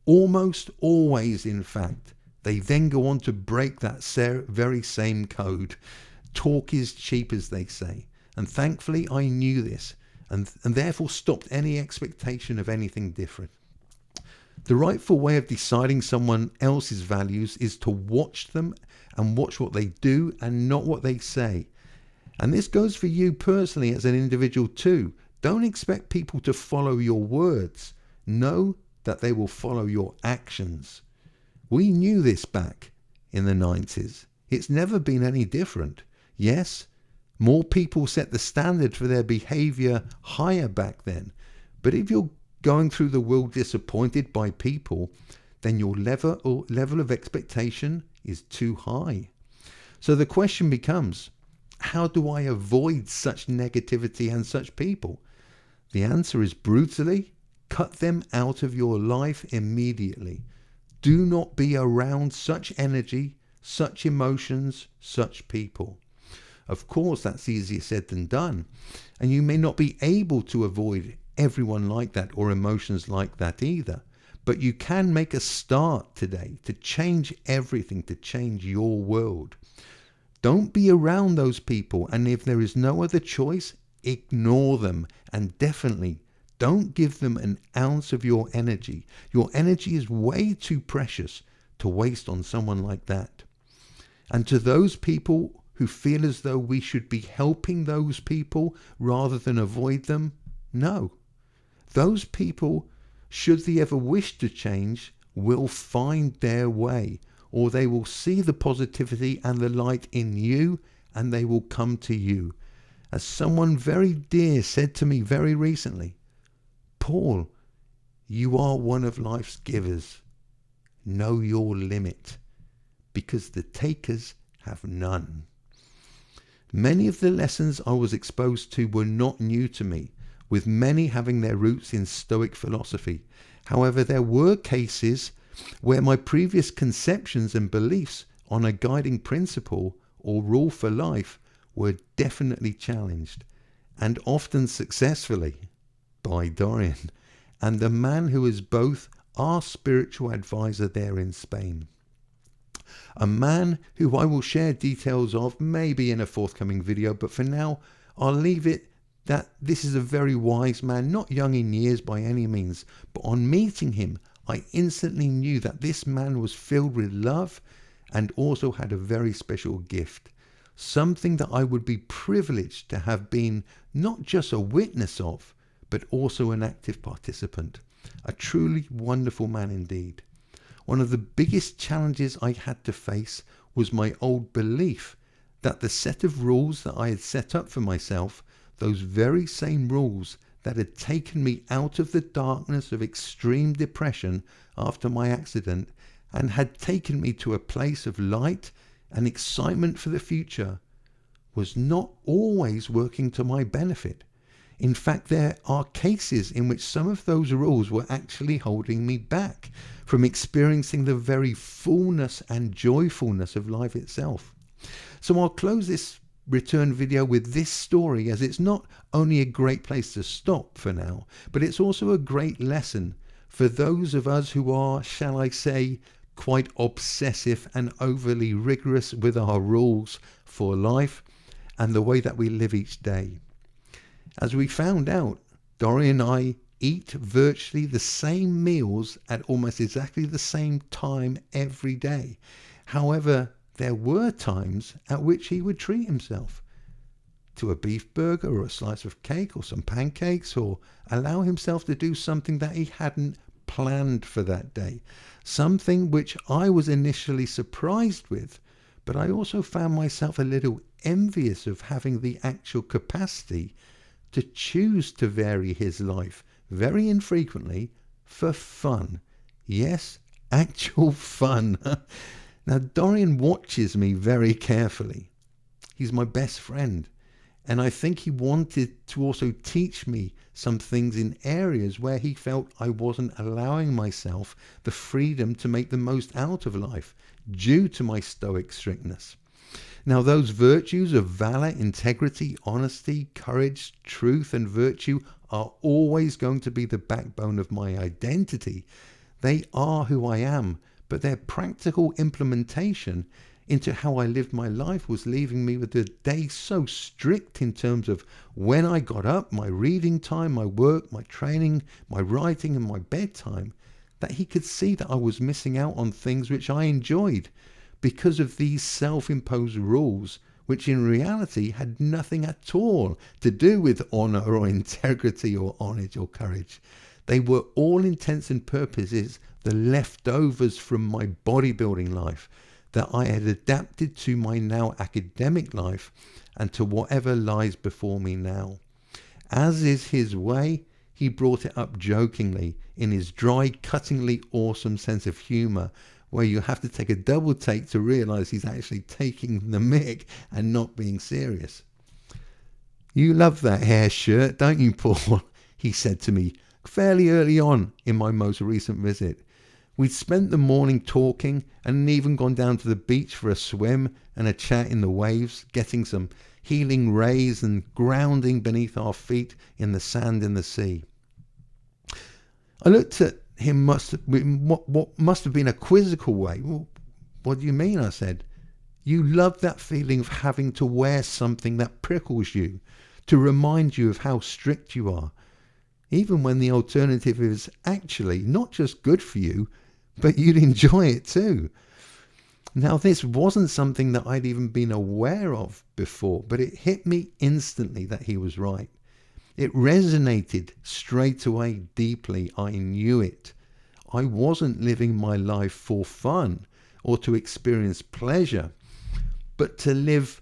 Almost always, in fact, they then go on to break that very same code. Talk is cheap, as they say. And thankfully I knew this and therefore stopped any expectation of anything different. The rightful way of deciding someone else's values is to watch them and watch what they do and not what they say. And this goes for you personally as an individual too. Don't expect people to follow your words. Know that they will follow your actions. We knew this back in the 90s. It's never been any different. Yes, more people set the standard for their behavior higher back then. But if you're going through the world disappointed by people, then your level of expectation is too high. So the question becomes, how do I avoid such negativity and such people? The answer is brutally, cut them out of your life immediately. Do not be around such energy, such emotions, such people. Of course, that's easier said than done. And you may not be able to avoid everyone like that or emotions like that either. But you can make a start today to change everything, to change your world. Don't be around those people, and if there is no other choice, ignore them, and definitely don't give them an ounce of your energy. Your energy is way too precious to waste on someone like that. And to those people who feel as though we should be helping those people rather than avoid them? No. Those people, should they ever wish to change, will find their way, or they will see the positivity and the light in you, and they will come to you. As someone very dear said to me very recently, Paul, you are one of life's givers. Know your limit, because the takers have none. Many of the lessons I was exposed to were not new to me, with many having their roots in Stoic philosophy. However, there were cases where my previous conceptions and beliefs on a guiding principle or rule for life were definitely challenged, and often successfully, by Dorian, and the man who is both our spiritual advisor there in Spain. A man who I will share details of maybe in a forthcoming video, but for now I'll leave it that this is a very wise man, not young in years by any means, but on meeting him I instantly knew that this man was filled with love and also had a very special gift, something that I would be privileged to have been not just a witness of, but also an active participant. A truly wonderful man indeed. One of the biggest challenges I had to face was my old belief that the set of rules that I had set up for myself, those very same rules that had taken me out of the darkness of extreme depression after my accident and had taken me to a place of light and excitement for the future, was not always working to my benefit. In fact, there are cases in which some of those rules were actually holding me back from experiencing the very fullness and joyfulness of life itself. So I'll close this return video with this story, as it's not only a great place to stop for now, but it's also a great lesson for those of us who are, shall I say, quite obsessive and overly rigorous with our rules for life and the way that we live each day. As we found out, Dorian and I eat virtually the same meals at almost exactly the same time every day. However, there were times at which he would treat himself to a beef burger or a slice of cake or some pancakes, or allow himself to do something that he hadn't planned for that day. Something which I was initially surprised with, but I also found myself a little envious of having the actual capacity to choose to vary his life very infrequently for fun. Yes, actual fun. Now, Dorian watches me very carefully. He's my best friend, and I think he wanted to also teach me some things in areas where he felt I wasn't allowing myself the freedom to make the most out of life due to my Stoic strictness. Now, those virtues of valor, integrity, honesty, courage, truth, and virtue are always going to be the backbone of my identity. They are who I am, but their practical implementation into how I lived my life was leaving me with a day so strict in terms of when I got up, my reading time, my work, my training, my writing, and my bedtime, that he could see that I was missing out on things which I enjoyed because of these self-imposed rules, which in reality had nothing at all to do with honor or integrity or homage or courage. They were all intents and purposes the leftovers from my bodybuilding life that I had adapted to my now academic life and to whatever lies before me now. As is his way, he brought it up jokingly in his dry, cuttingly awesome sense of humor, where you have to take a double take to realize he's actually taking the mick and not being serious. "You love that hair shirt, don't you, Paul?" he said to me fairly early on in my most recent visit. We'd spent the morning talking and even gone down to the beach for a swim and a chat in the waves, getting some healing rays and grounding beneath our feet in the sand in the sea. I looked at him what must have been a quizzical way. "Well, what do you mean?" I said. "You love that feeling of having to wear something that prickles you, to remind you of how strict you are, even when the alternative is actually not just good for you, but you'd enjoy it too." Now, this wasn't something that I'd even been aware of before, but it hit me instantly that he was right. It resonated straight away deeply. I knew it. I wasn't living my life for fun or to experience pleasure, but to live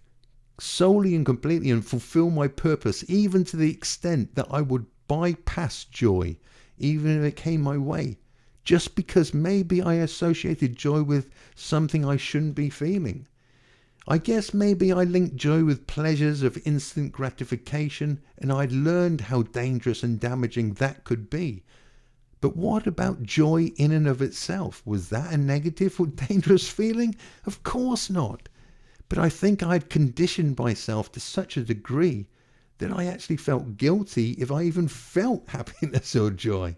solely and completely and fulfill my purpose, even to the extent that I would bypass joy, even if it came my way, just because maybe I associated joy with something I shouldn't be feeling. I guess maybe I linked joy with pleasures of instant gratification, and I'd learned how dangerous and damaging that could be. But what about joy in and of itself? Was that a negative or dangerous feeling? Of course not. But I think I'd conditioned myself to such a degree that I actually felt guilty if I even felt happiness or joy.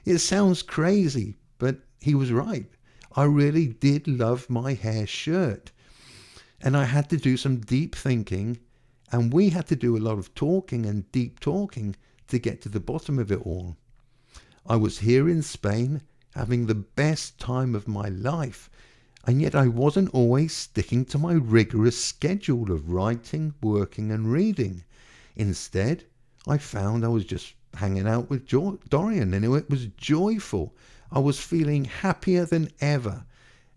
It sounds crazy, but he was right. I really did love my hair shirt. And I had to do some deep thinking, and we had to do a lot of talking and deep talking to get to the bottom of it all. I was here in Spain having the best time of my life, and yet I wasn't always sticking to my rigorous schedule of writing, working and reading. Instead, I found I was just hanging out with Dorian, and it was joyful. I was feeling happier than ever,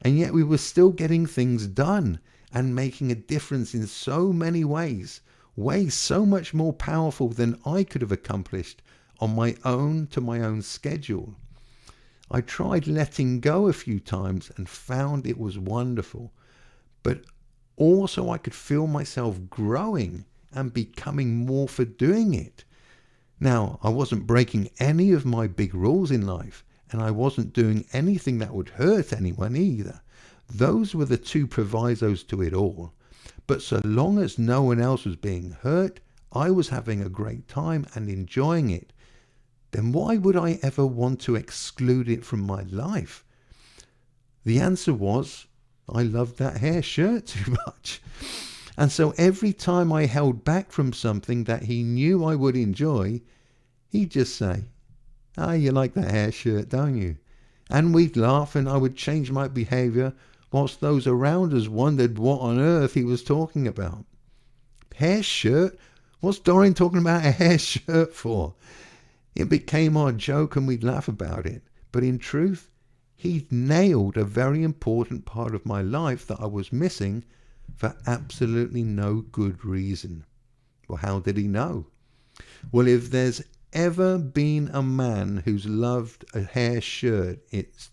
and yet we were still getting things done and making a difference in so many ways so much more powerful than I could have accomplished on my own to my own schedule. I tried letting go a few times and found it was wonderful, but also I could feel myself growing and becoming more for doing it. Now, I wasn't breaking any of my big rules in life, and I wasn't doing anything that would hurt anyone either. Those were the two provisos to it all. But so long as no one else was being hurt, I was having a great time and enjoying it. Then why would I ever want to exclude it from my life? The answer was, I loved that hair shirt too much. And so every time I held back from something that he knew I would enjoy, he'd just say, you like that hair shirt, don't you? And we'd laugh, and I would change my behavior whilst those around us wondered what on earth he was talking about. Hair shirt? What's Dorian talking about a hair shirt for? It became our joke and we'd laugh about it. But in truth, he'd nailed a very important part of my life that I was missing for absolutely no good reason. Well, how did he know? Well, if there's ever been a man who's loved a hair shirt, it's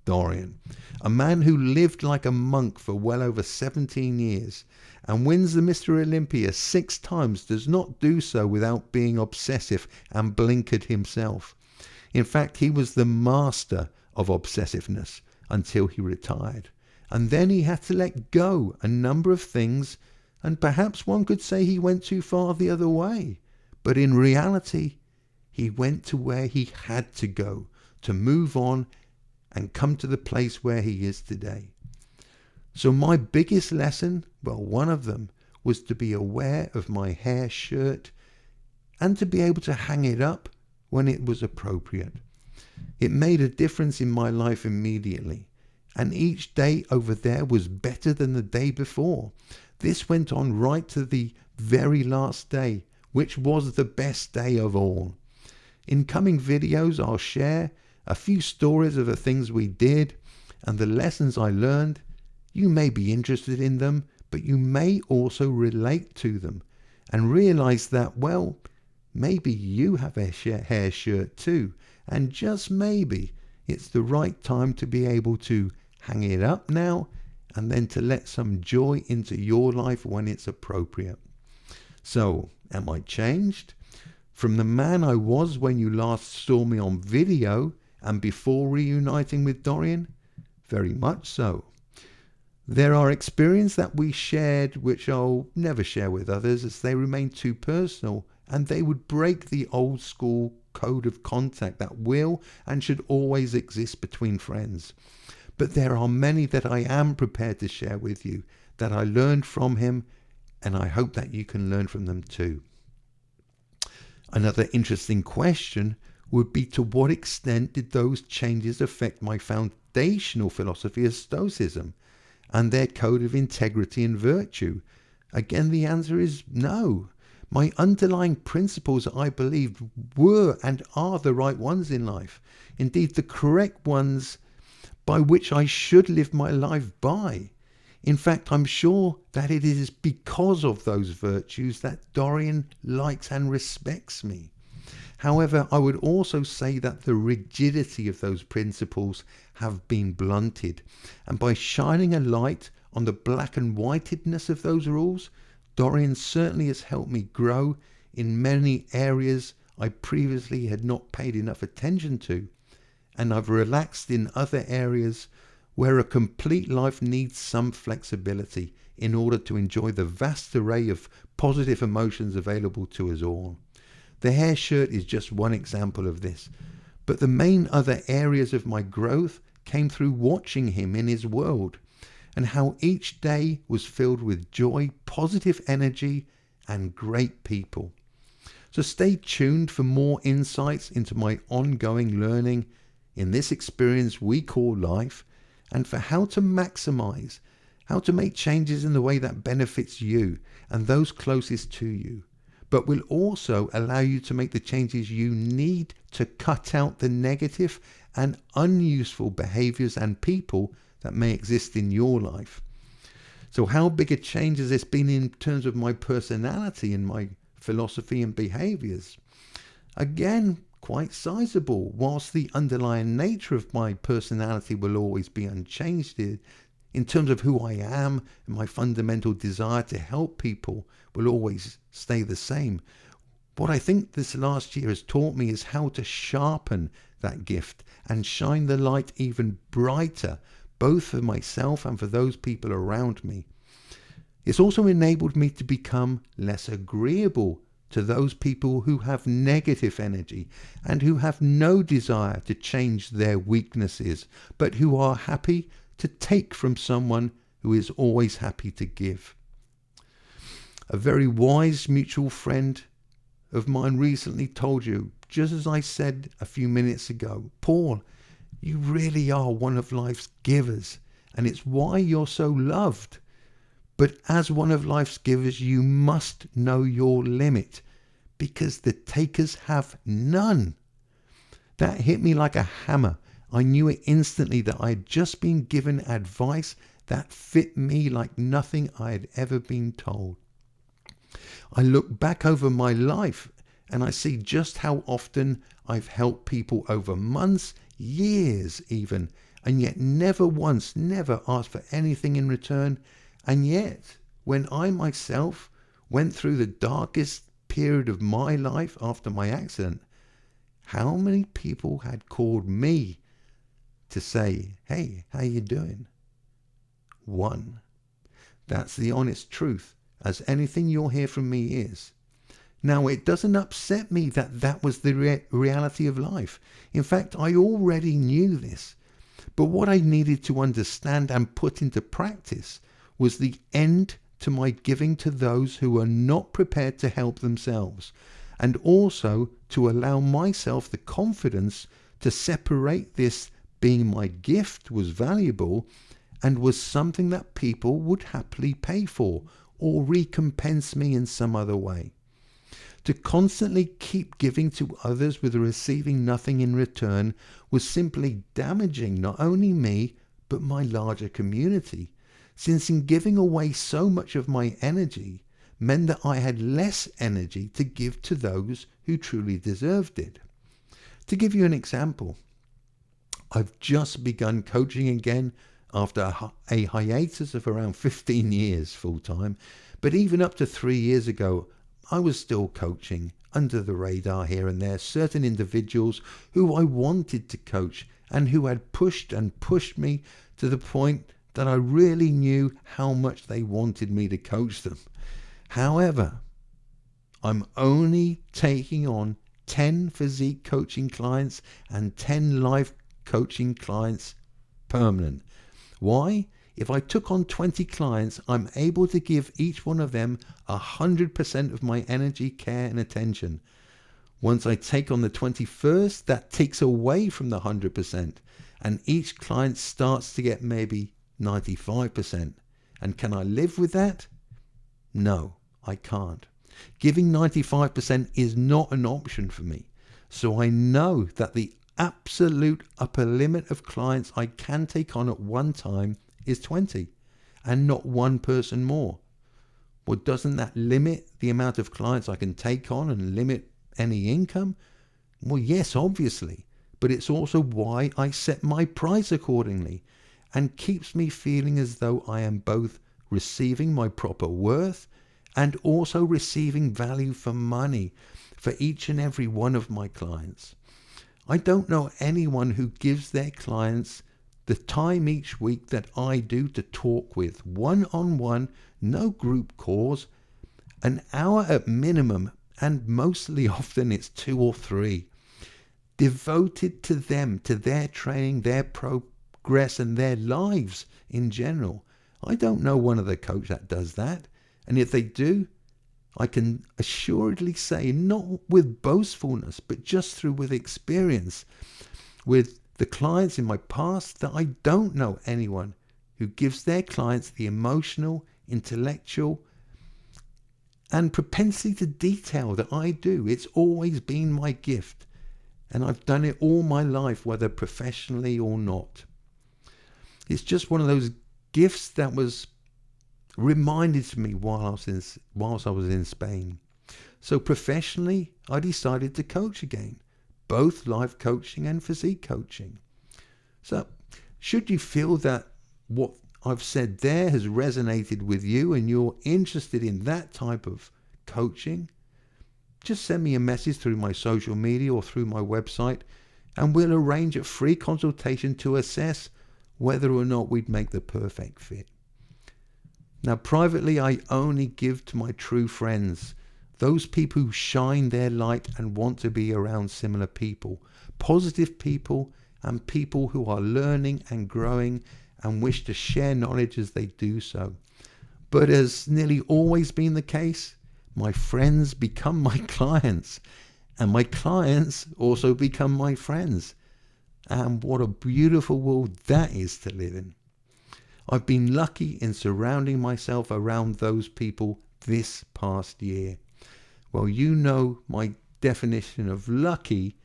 Dorian. A man who lived like a monk for well over 17 years and wins the Mr. Olympia 6 times, does not do so without being obsessive and blinkered himself. In fact, he was the master of obsessiveness until he retired. And then he had to let go a number of things, and perhaps one could say he went too far the other way. But in reality, he went to where he had to go to move on and come to the place where he is today. So my biggest lesson, well, one of them, was to be aware of my hair shirt and to be able to hang it up when it was appropriate. It made a difference in my life immediately, and each day over there was better than the day before. This went on right to the very last day, which was the best day of all. In coming videos, I'll share a few stories of the things we did and the lessons I learned. You may be interested in them, but you may also relate to them and realize that, well, maybe you have a hair shirt too, and just maybe it's the right time to be able to hang it up now and then to let some joy into your life when it's appropriate. So, am I changed? From the man I was when you last saw me on video and before reuniting with Dorian? Very much so. There are experiences that we shared which I'll never share with others as they remain too personal, and they would break the old school code of contact that will and should always exist between friends. But there are many that I am prepared to share with you that I learned from him, and I hope that you can learn from them too. Another interesting question would be, to what extent did those changes affect my foundational philosophy of Stoicism? and their code of integrity and virtue? Again, the answer is no. My underlying principles, I believed, were and are the right ones in life. Indeed, the correct ones by which I should live my life by. In fact, I'm sure that it is because of those virtues that Dorian likes and respects me. However, I would also say that the rigidity of those principles have been blunted, and by shining a light on the black and whitedness of those rules, Dorian certainly has helped me grow in many areas I previously had not paid enough attention to, and I've relaxed in other areas where a complete life needs some flexibility in order to enjoy the vast array of positive emotions available to us all. The hair shirt is just one example of this, but the main other areas of my growth came through watching him in his world, and how each day was filled with joy, positive energy, and great people. So stay tuned for more insights into my ongoing learning in this experience we call life, and for how to maximize, how to make changes in the way that benefits you and those closest to you, but will also allow you to make the changes you need to cut out the negative and unuseful behaviors and people that may exist in your life. So how big a change has this been in terms of my personality and my philosophy and behaviors? Again, quite sizable, whilst the underlying nature of my personality will always be unchanged. In terms of who I am and my fundamental desire to help people will always stay the same. What I think this last year has taught me is how to sharpen that gift and shine the light even brighter, both for myself and for those people around me. It's also enabled me to become less agreeable to those people who have negative energy and who have no desire to change their weaknesses, but who are happy to take from someone who is always happy to give. A very wise mutual friend of mine recently told you, just as I said a few minutes ago, Paul, you really are one of life's givers, and it's why you're so loved. But as one of life's givers, you must know your limit, because the takers have none. That hit me like a hammer. I knew it instantly that I had just been given advice that fit me like nothing I had ever been told. I look back over my life and I see just how often I've helped people over months, years even, and yet never asked for anything in return. And yet, when I myself went through the darkest period of my life after my accident, how many people had called me to say, hey, how you doing? One. That's the honest truth, as anything you'll hear from me is. Now, it doesn't upset me that that was the reality of life. In fact, I already knew this. But what I needed to understand and put into practice was the end to my giving to those who are not prepared to help themselves, and also to allow myself the confidence to separate this being my gift was valuable and was something that people would happily pay for or recompense me in some other way. To constantly keep giving to others with receiving nothing in return was simply damaging not only me, but my larger community, since in giving away so much of my energy meant that I had less energy to give to those who truly deserved it. To give you an example, I've just begun coaching again after a hiatus of around 15 years full-time, but even up to 3 years ago, I was still coaching under the radar here and there certain individuals who I wanted to coach and who had pushed me to the point that I really knew how much they wanted me to coach them. However, I'm only taking on 10 physique coaching clients and 10 life coaching clients permanent. Why? If I took on 20 clients, I'm able to give each one of them 100% of my energy, care, and attention. Once I take on the 21st, that takes away from the 100%, and each client starts to get maybe 95%. And can I live with that? No, I can't. Giving 95% is not an option for me. So I know that the absolute upper limit of clients I can take on at one time is 20 and not one person more. Well, doesn't that limit the amount of clients I can take on and limit any income? Well, yes, obviously, but it's also why I set my price accordingly and keeps me feeling as though I am both receiving my proper worth and also receiving value for money for each and every one of my clients. I don't know anyone who gives their clients the time each week that I do to talk with, one-on-one, no group calls, an hour at minimum, and mostly often it's 2 or 3, devoted to them, to their training, their progress, and their lives in general. I don't know one other coach that does that. And if they do, I can assuredly say, not with boastfulness, but just through with experience, with the clients in my past, that I don't know anyone who gives their clients the emotional, intellectual, and propensity to detail that I do. It's always been my gift, and I've done it all my life, whether professionally or not. It's just one of those gifts that was reminded to me whilst I was in Spain. So professionally, I decided to coach again, both life coaching and physique coaching. So should you feel that what I've said there has resonated with you and you're interested in that type of coaching, just send me a message through my social media or through my website, and we'll arrange a free consultation to assess whether or not we'd make the perfect fit. Now, privately, I only give to my true friends, those people who shine their light and want to be around similar people, positive people, and people who are learning and growing and wish to share knowledge as they do so. But as nearly always been the case, my friends become my clients, and my clients also become my friends. And what a beautiful world that is to live in. I've been lucky in surrounding myself around those people this past year. Well, you know my definition of lucky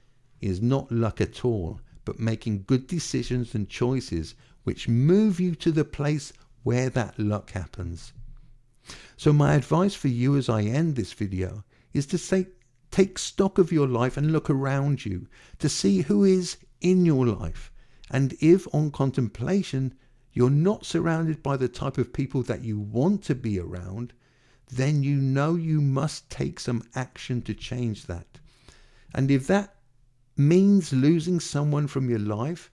is not luck at all, but making good decisions and choices which move you to the place where that luck happens. So my advice for you as I end this video is to take stock of your life and look around you to see who is in your life. And if on contemplation you're not surrounded by the type of people that you want to be around, then you know you must take some action to change that. And if that means losing someone from your life,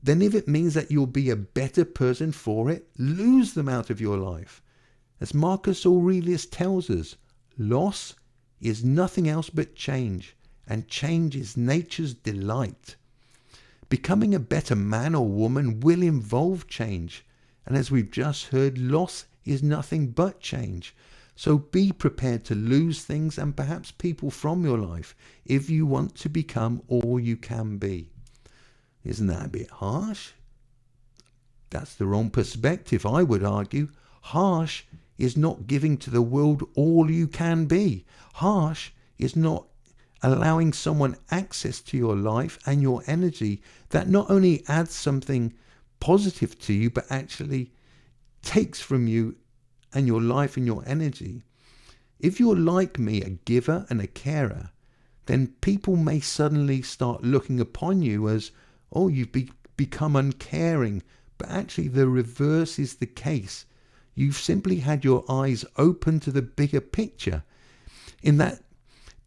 then if it means that you'll be a better person for it, lose them out of your life. As Marcus Aurelius tells us, loss is nothing else but change, and change is nature's delight. Becoming a better man or woman will involve change, and as we've just heard, loss is nothing but change. So be prepared to lose things and perhaps people from your life if you want to become all you can be. Isn't that a bit harsh? That's the wrong perspective, I would argue. Harsh is not giving to the world all you can be. Harsh is not allowing someone access to your life and your energy that not only adds something positive to you, but actually takes from you and your life and your energy. If you're like me, a giver and a carer, then people may suddenly start looking upon you as, oh, you've become uncaring. But actually the reverse is the case. You've simply had your eyes open to the bigger picture, in that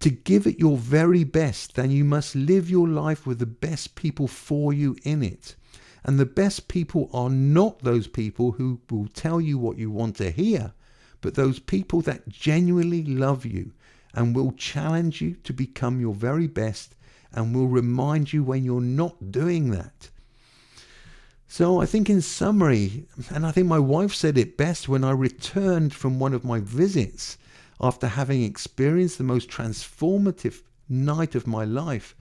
to give it your very best, then you must live your life with the best people for you in it. And the best people are not those people who will tell you what you want to hear, but those people that genuinely love you and will challenge you to become your very best and will remind you when you're not doing that. So I think in summary, and I think my wife said it best when I returned from one of my visits after having experienced the most transformative night of my life,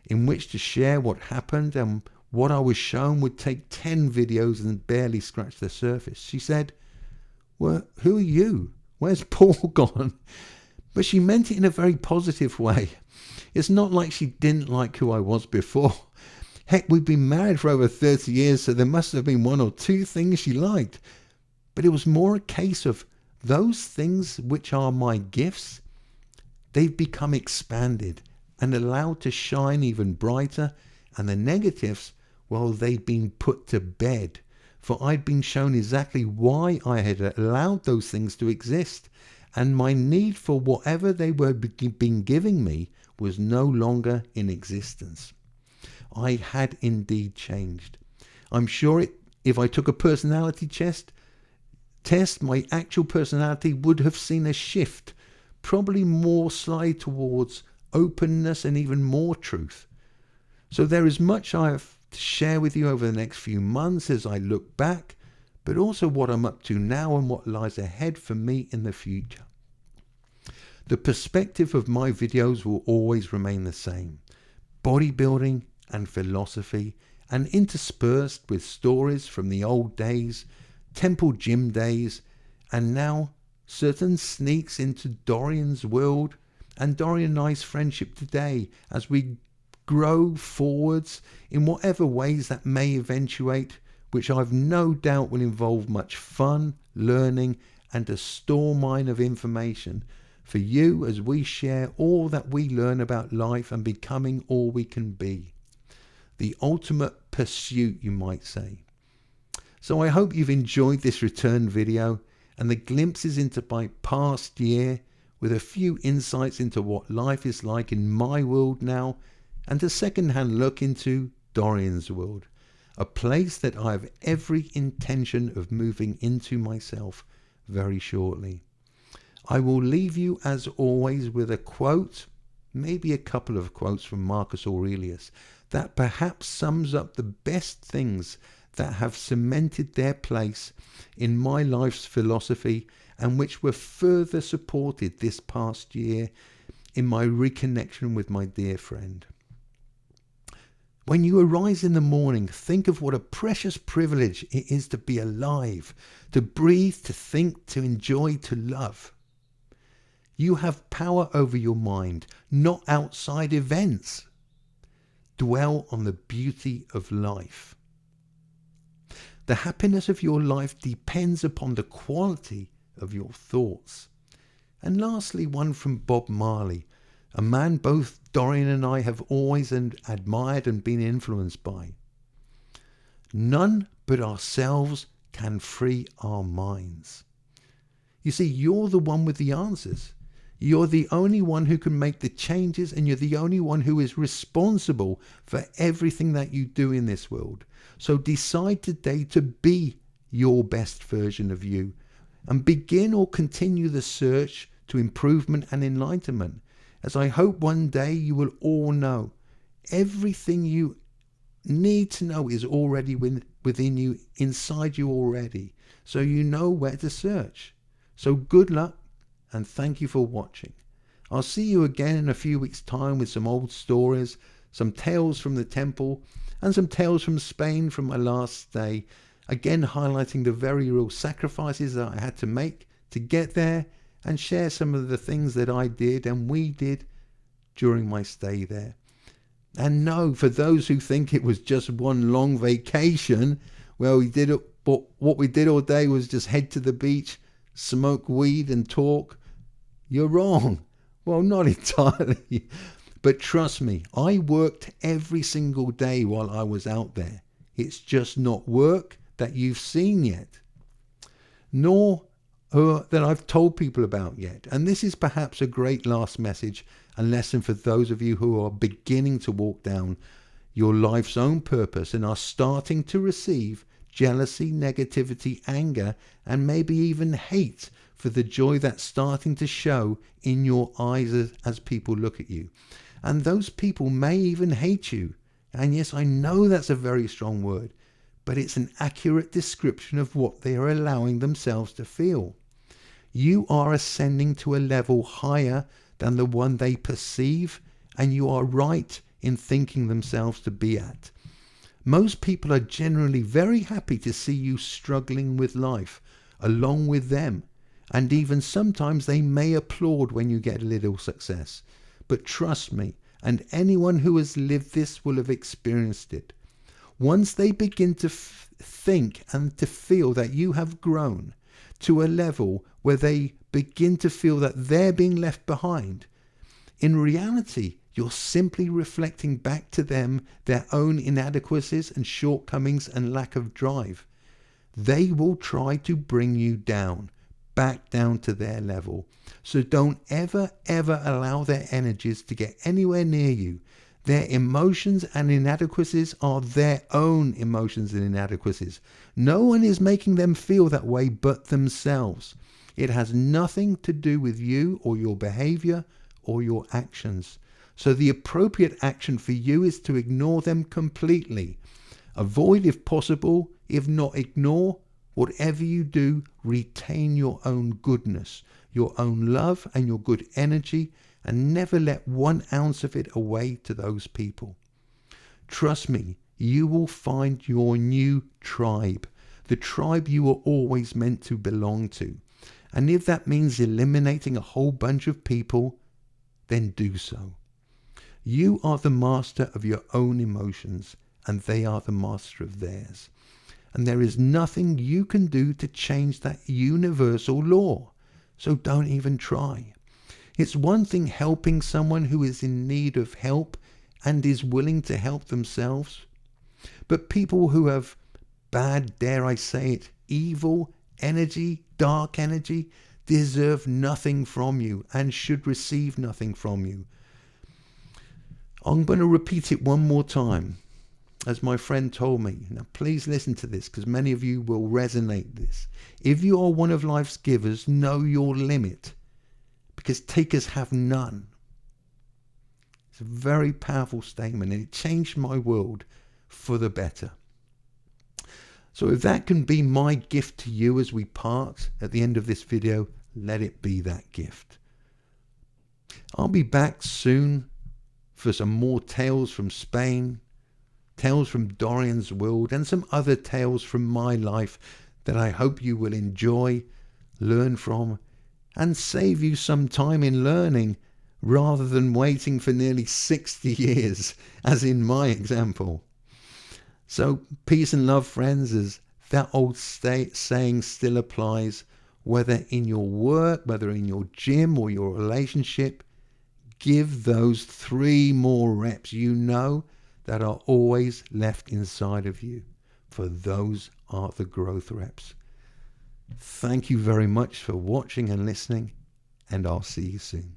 in which to share what happened and what I was shown would take 10 videos and barely scratch the surface. She said, "Well, who are you? Where's Paul gone?" But she meant it in a very positive way. It's not like she didn't like who I was before. Heck, we've been married for over 30 years, so there must have been one or two things she liked. But it was more a case of those things which are my gifts, they've become expanded and allowed to shine even brighter, and the negatives, well, they'd been put to bed. For I'd been shown exactly why I had allowed those things to exist, and my need for whatever they were been giving me was no longer in existence. I had indeed changed. I'm sure if I took a personality test, my actual personality would have seen a shift, probably more slide towards openness and even more truth. So there is much I have to share with you over the next few months as I look back, but also what I'm up to now and what lies ahead for me in the future. The perspective of my videos will always remain the same: bodybuilding and philosophy, and interspersed with stories from the old days, temple gym days, and now certain sneaks into Dorian's world and Dorian and I's friendship today as we grow forwards in whatever ways that may eventuate, which I've no doubt will involve much fun, learning, and a store mine of information for you as we share all that we learn about life and becoming all we can be. The ultimate pursuit, you might say. So I hope you've enjoyed this return video and the glimpses into my past year, with a few insights into what life is like in my world now, and a second-hand look into Dorian's world, a place that I have every intention of moving into myself very shortly. I will leave you as always with a quote, maybe a couple of quotes from Marcus Aurelius, that perhaps sums up the best things that have cemented their place in my life's philosophy and which were further supported this past year in my reconnection with my dear friend. When you arise in the morning, think of what a precious privilege it is to be alive, to breathe, to think, to enjoy, to love. You have power over your mind, not outside events. Dwell on the beauty of life. The happiness of your life depends upon the quality of your thoughts. And lastly, one from Bob Marley, a man both Dorian and I have always admired and been influenced by. None but ourselves can free our minds. You see, you're the one with the answers. You're the only one who can make the changes, and you're the only one who is responsible for everything that you do in this world. So decide today to be your best version of you and begin or continue the search to improvement and enlightenment, as I hope one day you will all know everything you need to know is already within you, inside you already, so you know where to search. So good luck, and thank you for watching. I'll see you again in a few weeks' time with some old stories, some tales from the temple, and some tales from Spain from my last stay, again highlighting the very real sacrifices that I had to make to get there, and share some of the things that I did and we did during my stay there. And no, for those who think it was just one long vacation, well, what we did all day was just head to the beach, smoke weed and talk. You're wrong. Well, not entirely. But trust me, I worked every single day while I was out there. It's just not work that you've seen yet, nor that I've told people about yet. And this is perhaps a great last message and lesson for those of you who are beginning to walk down your life's own purpose and are starting to receive jealousy, negativity, anger, and maybe even hate for the joy that's starting to show in your eyes as people look at you. And those people may even hate you. And yes, I know that's a very strong word, but it's an accurate description of what they are allowing themselves to feel. You are ascending to a level higher than the one they perceive, and you are right in thinking themselves to be at. Most people are generally very happy to see you struggling with life along with them, and even sometimes they may applaud when you get a little success. But trust me, and anyone who has lived this will have experienced it. Once they begin to think and to feel that you have grown to a level where they begin to feel that they're being left behind, in reality, you're simply reflecting back to them their own inadequacies and shortcomings and lack of drive. They will try to bring you down, back down to their level. So don't ever allow their energies to get anywhere near you. Their emotions and inadequacies are their own emotions and inadequacies. No one is making them feel that way but themselves. It has nothing to do with you or your behavior or your actions. So the appropriate action for you is to ignore them completely. Avoid if possible, if not ignore. Whatever you do, retain your own goodness, your own love and your good energy, and never let 1 ounce of it away to those people. Trust me, you will find your new tribe, the tribe you were always meant to belong to. And if that means eliminating a whole bunch of people, then do so. You are the master of your own emotions, and they are the master of theirs. And there is nothing you can do to change that universal law. So don't even try. It's one thing helping someone who is in need of help and is willing to help themselves. But people who have bad, dare I say it, evil energy, dark energy, deserve nothing from you and should receive nothing from you. I'm going to repeat it one more time, as my friend told me. Now please listen to this, because many of you will resonate this. If you are one of life's givers, know your limit, because takers have none. It's a very powerful statement, and it changed my world for the better. So if that can be my gift to you as we part at the end of this video, let it be that gift. I'll be back soon for some more tales from Spain, tales from Dorian's world, and some other tales from my life that I hope you will enjoy, learn from, and save you some time in learning rather than waiting for nearly 60 years, as in my example. So peace and love, friends, as that old saying still applies, whether in your work, whether in your gym or your relationship. Give those 3 more reps you know that are always left inside of you, for those are the growth reps. Thank you very much for watching and listening, and I'll see you soon.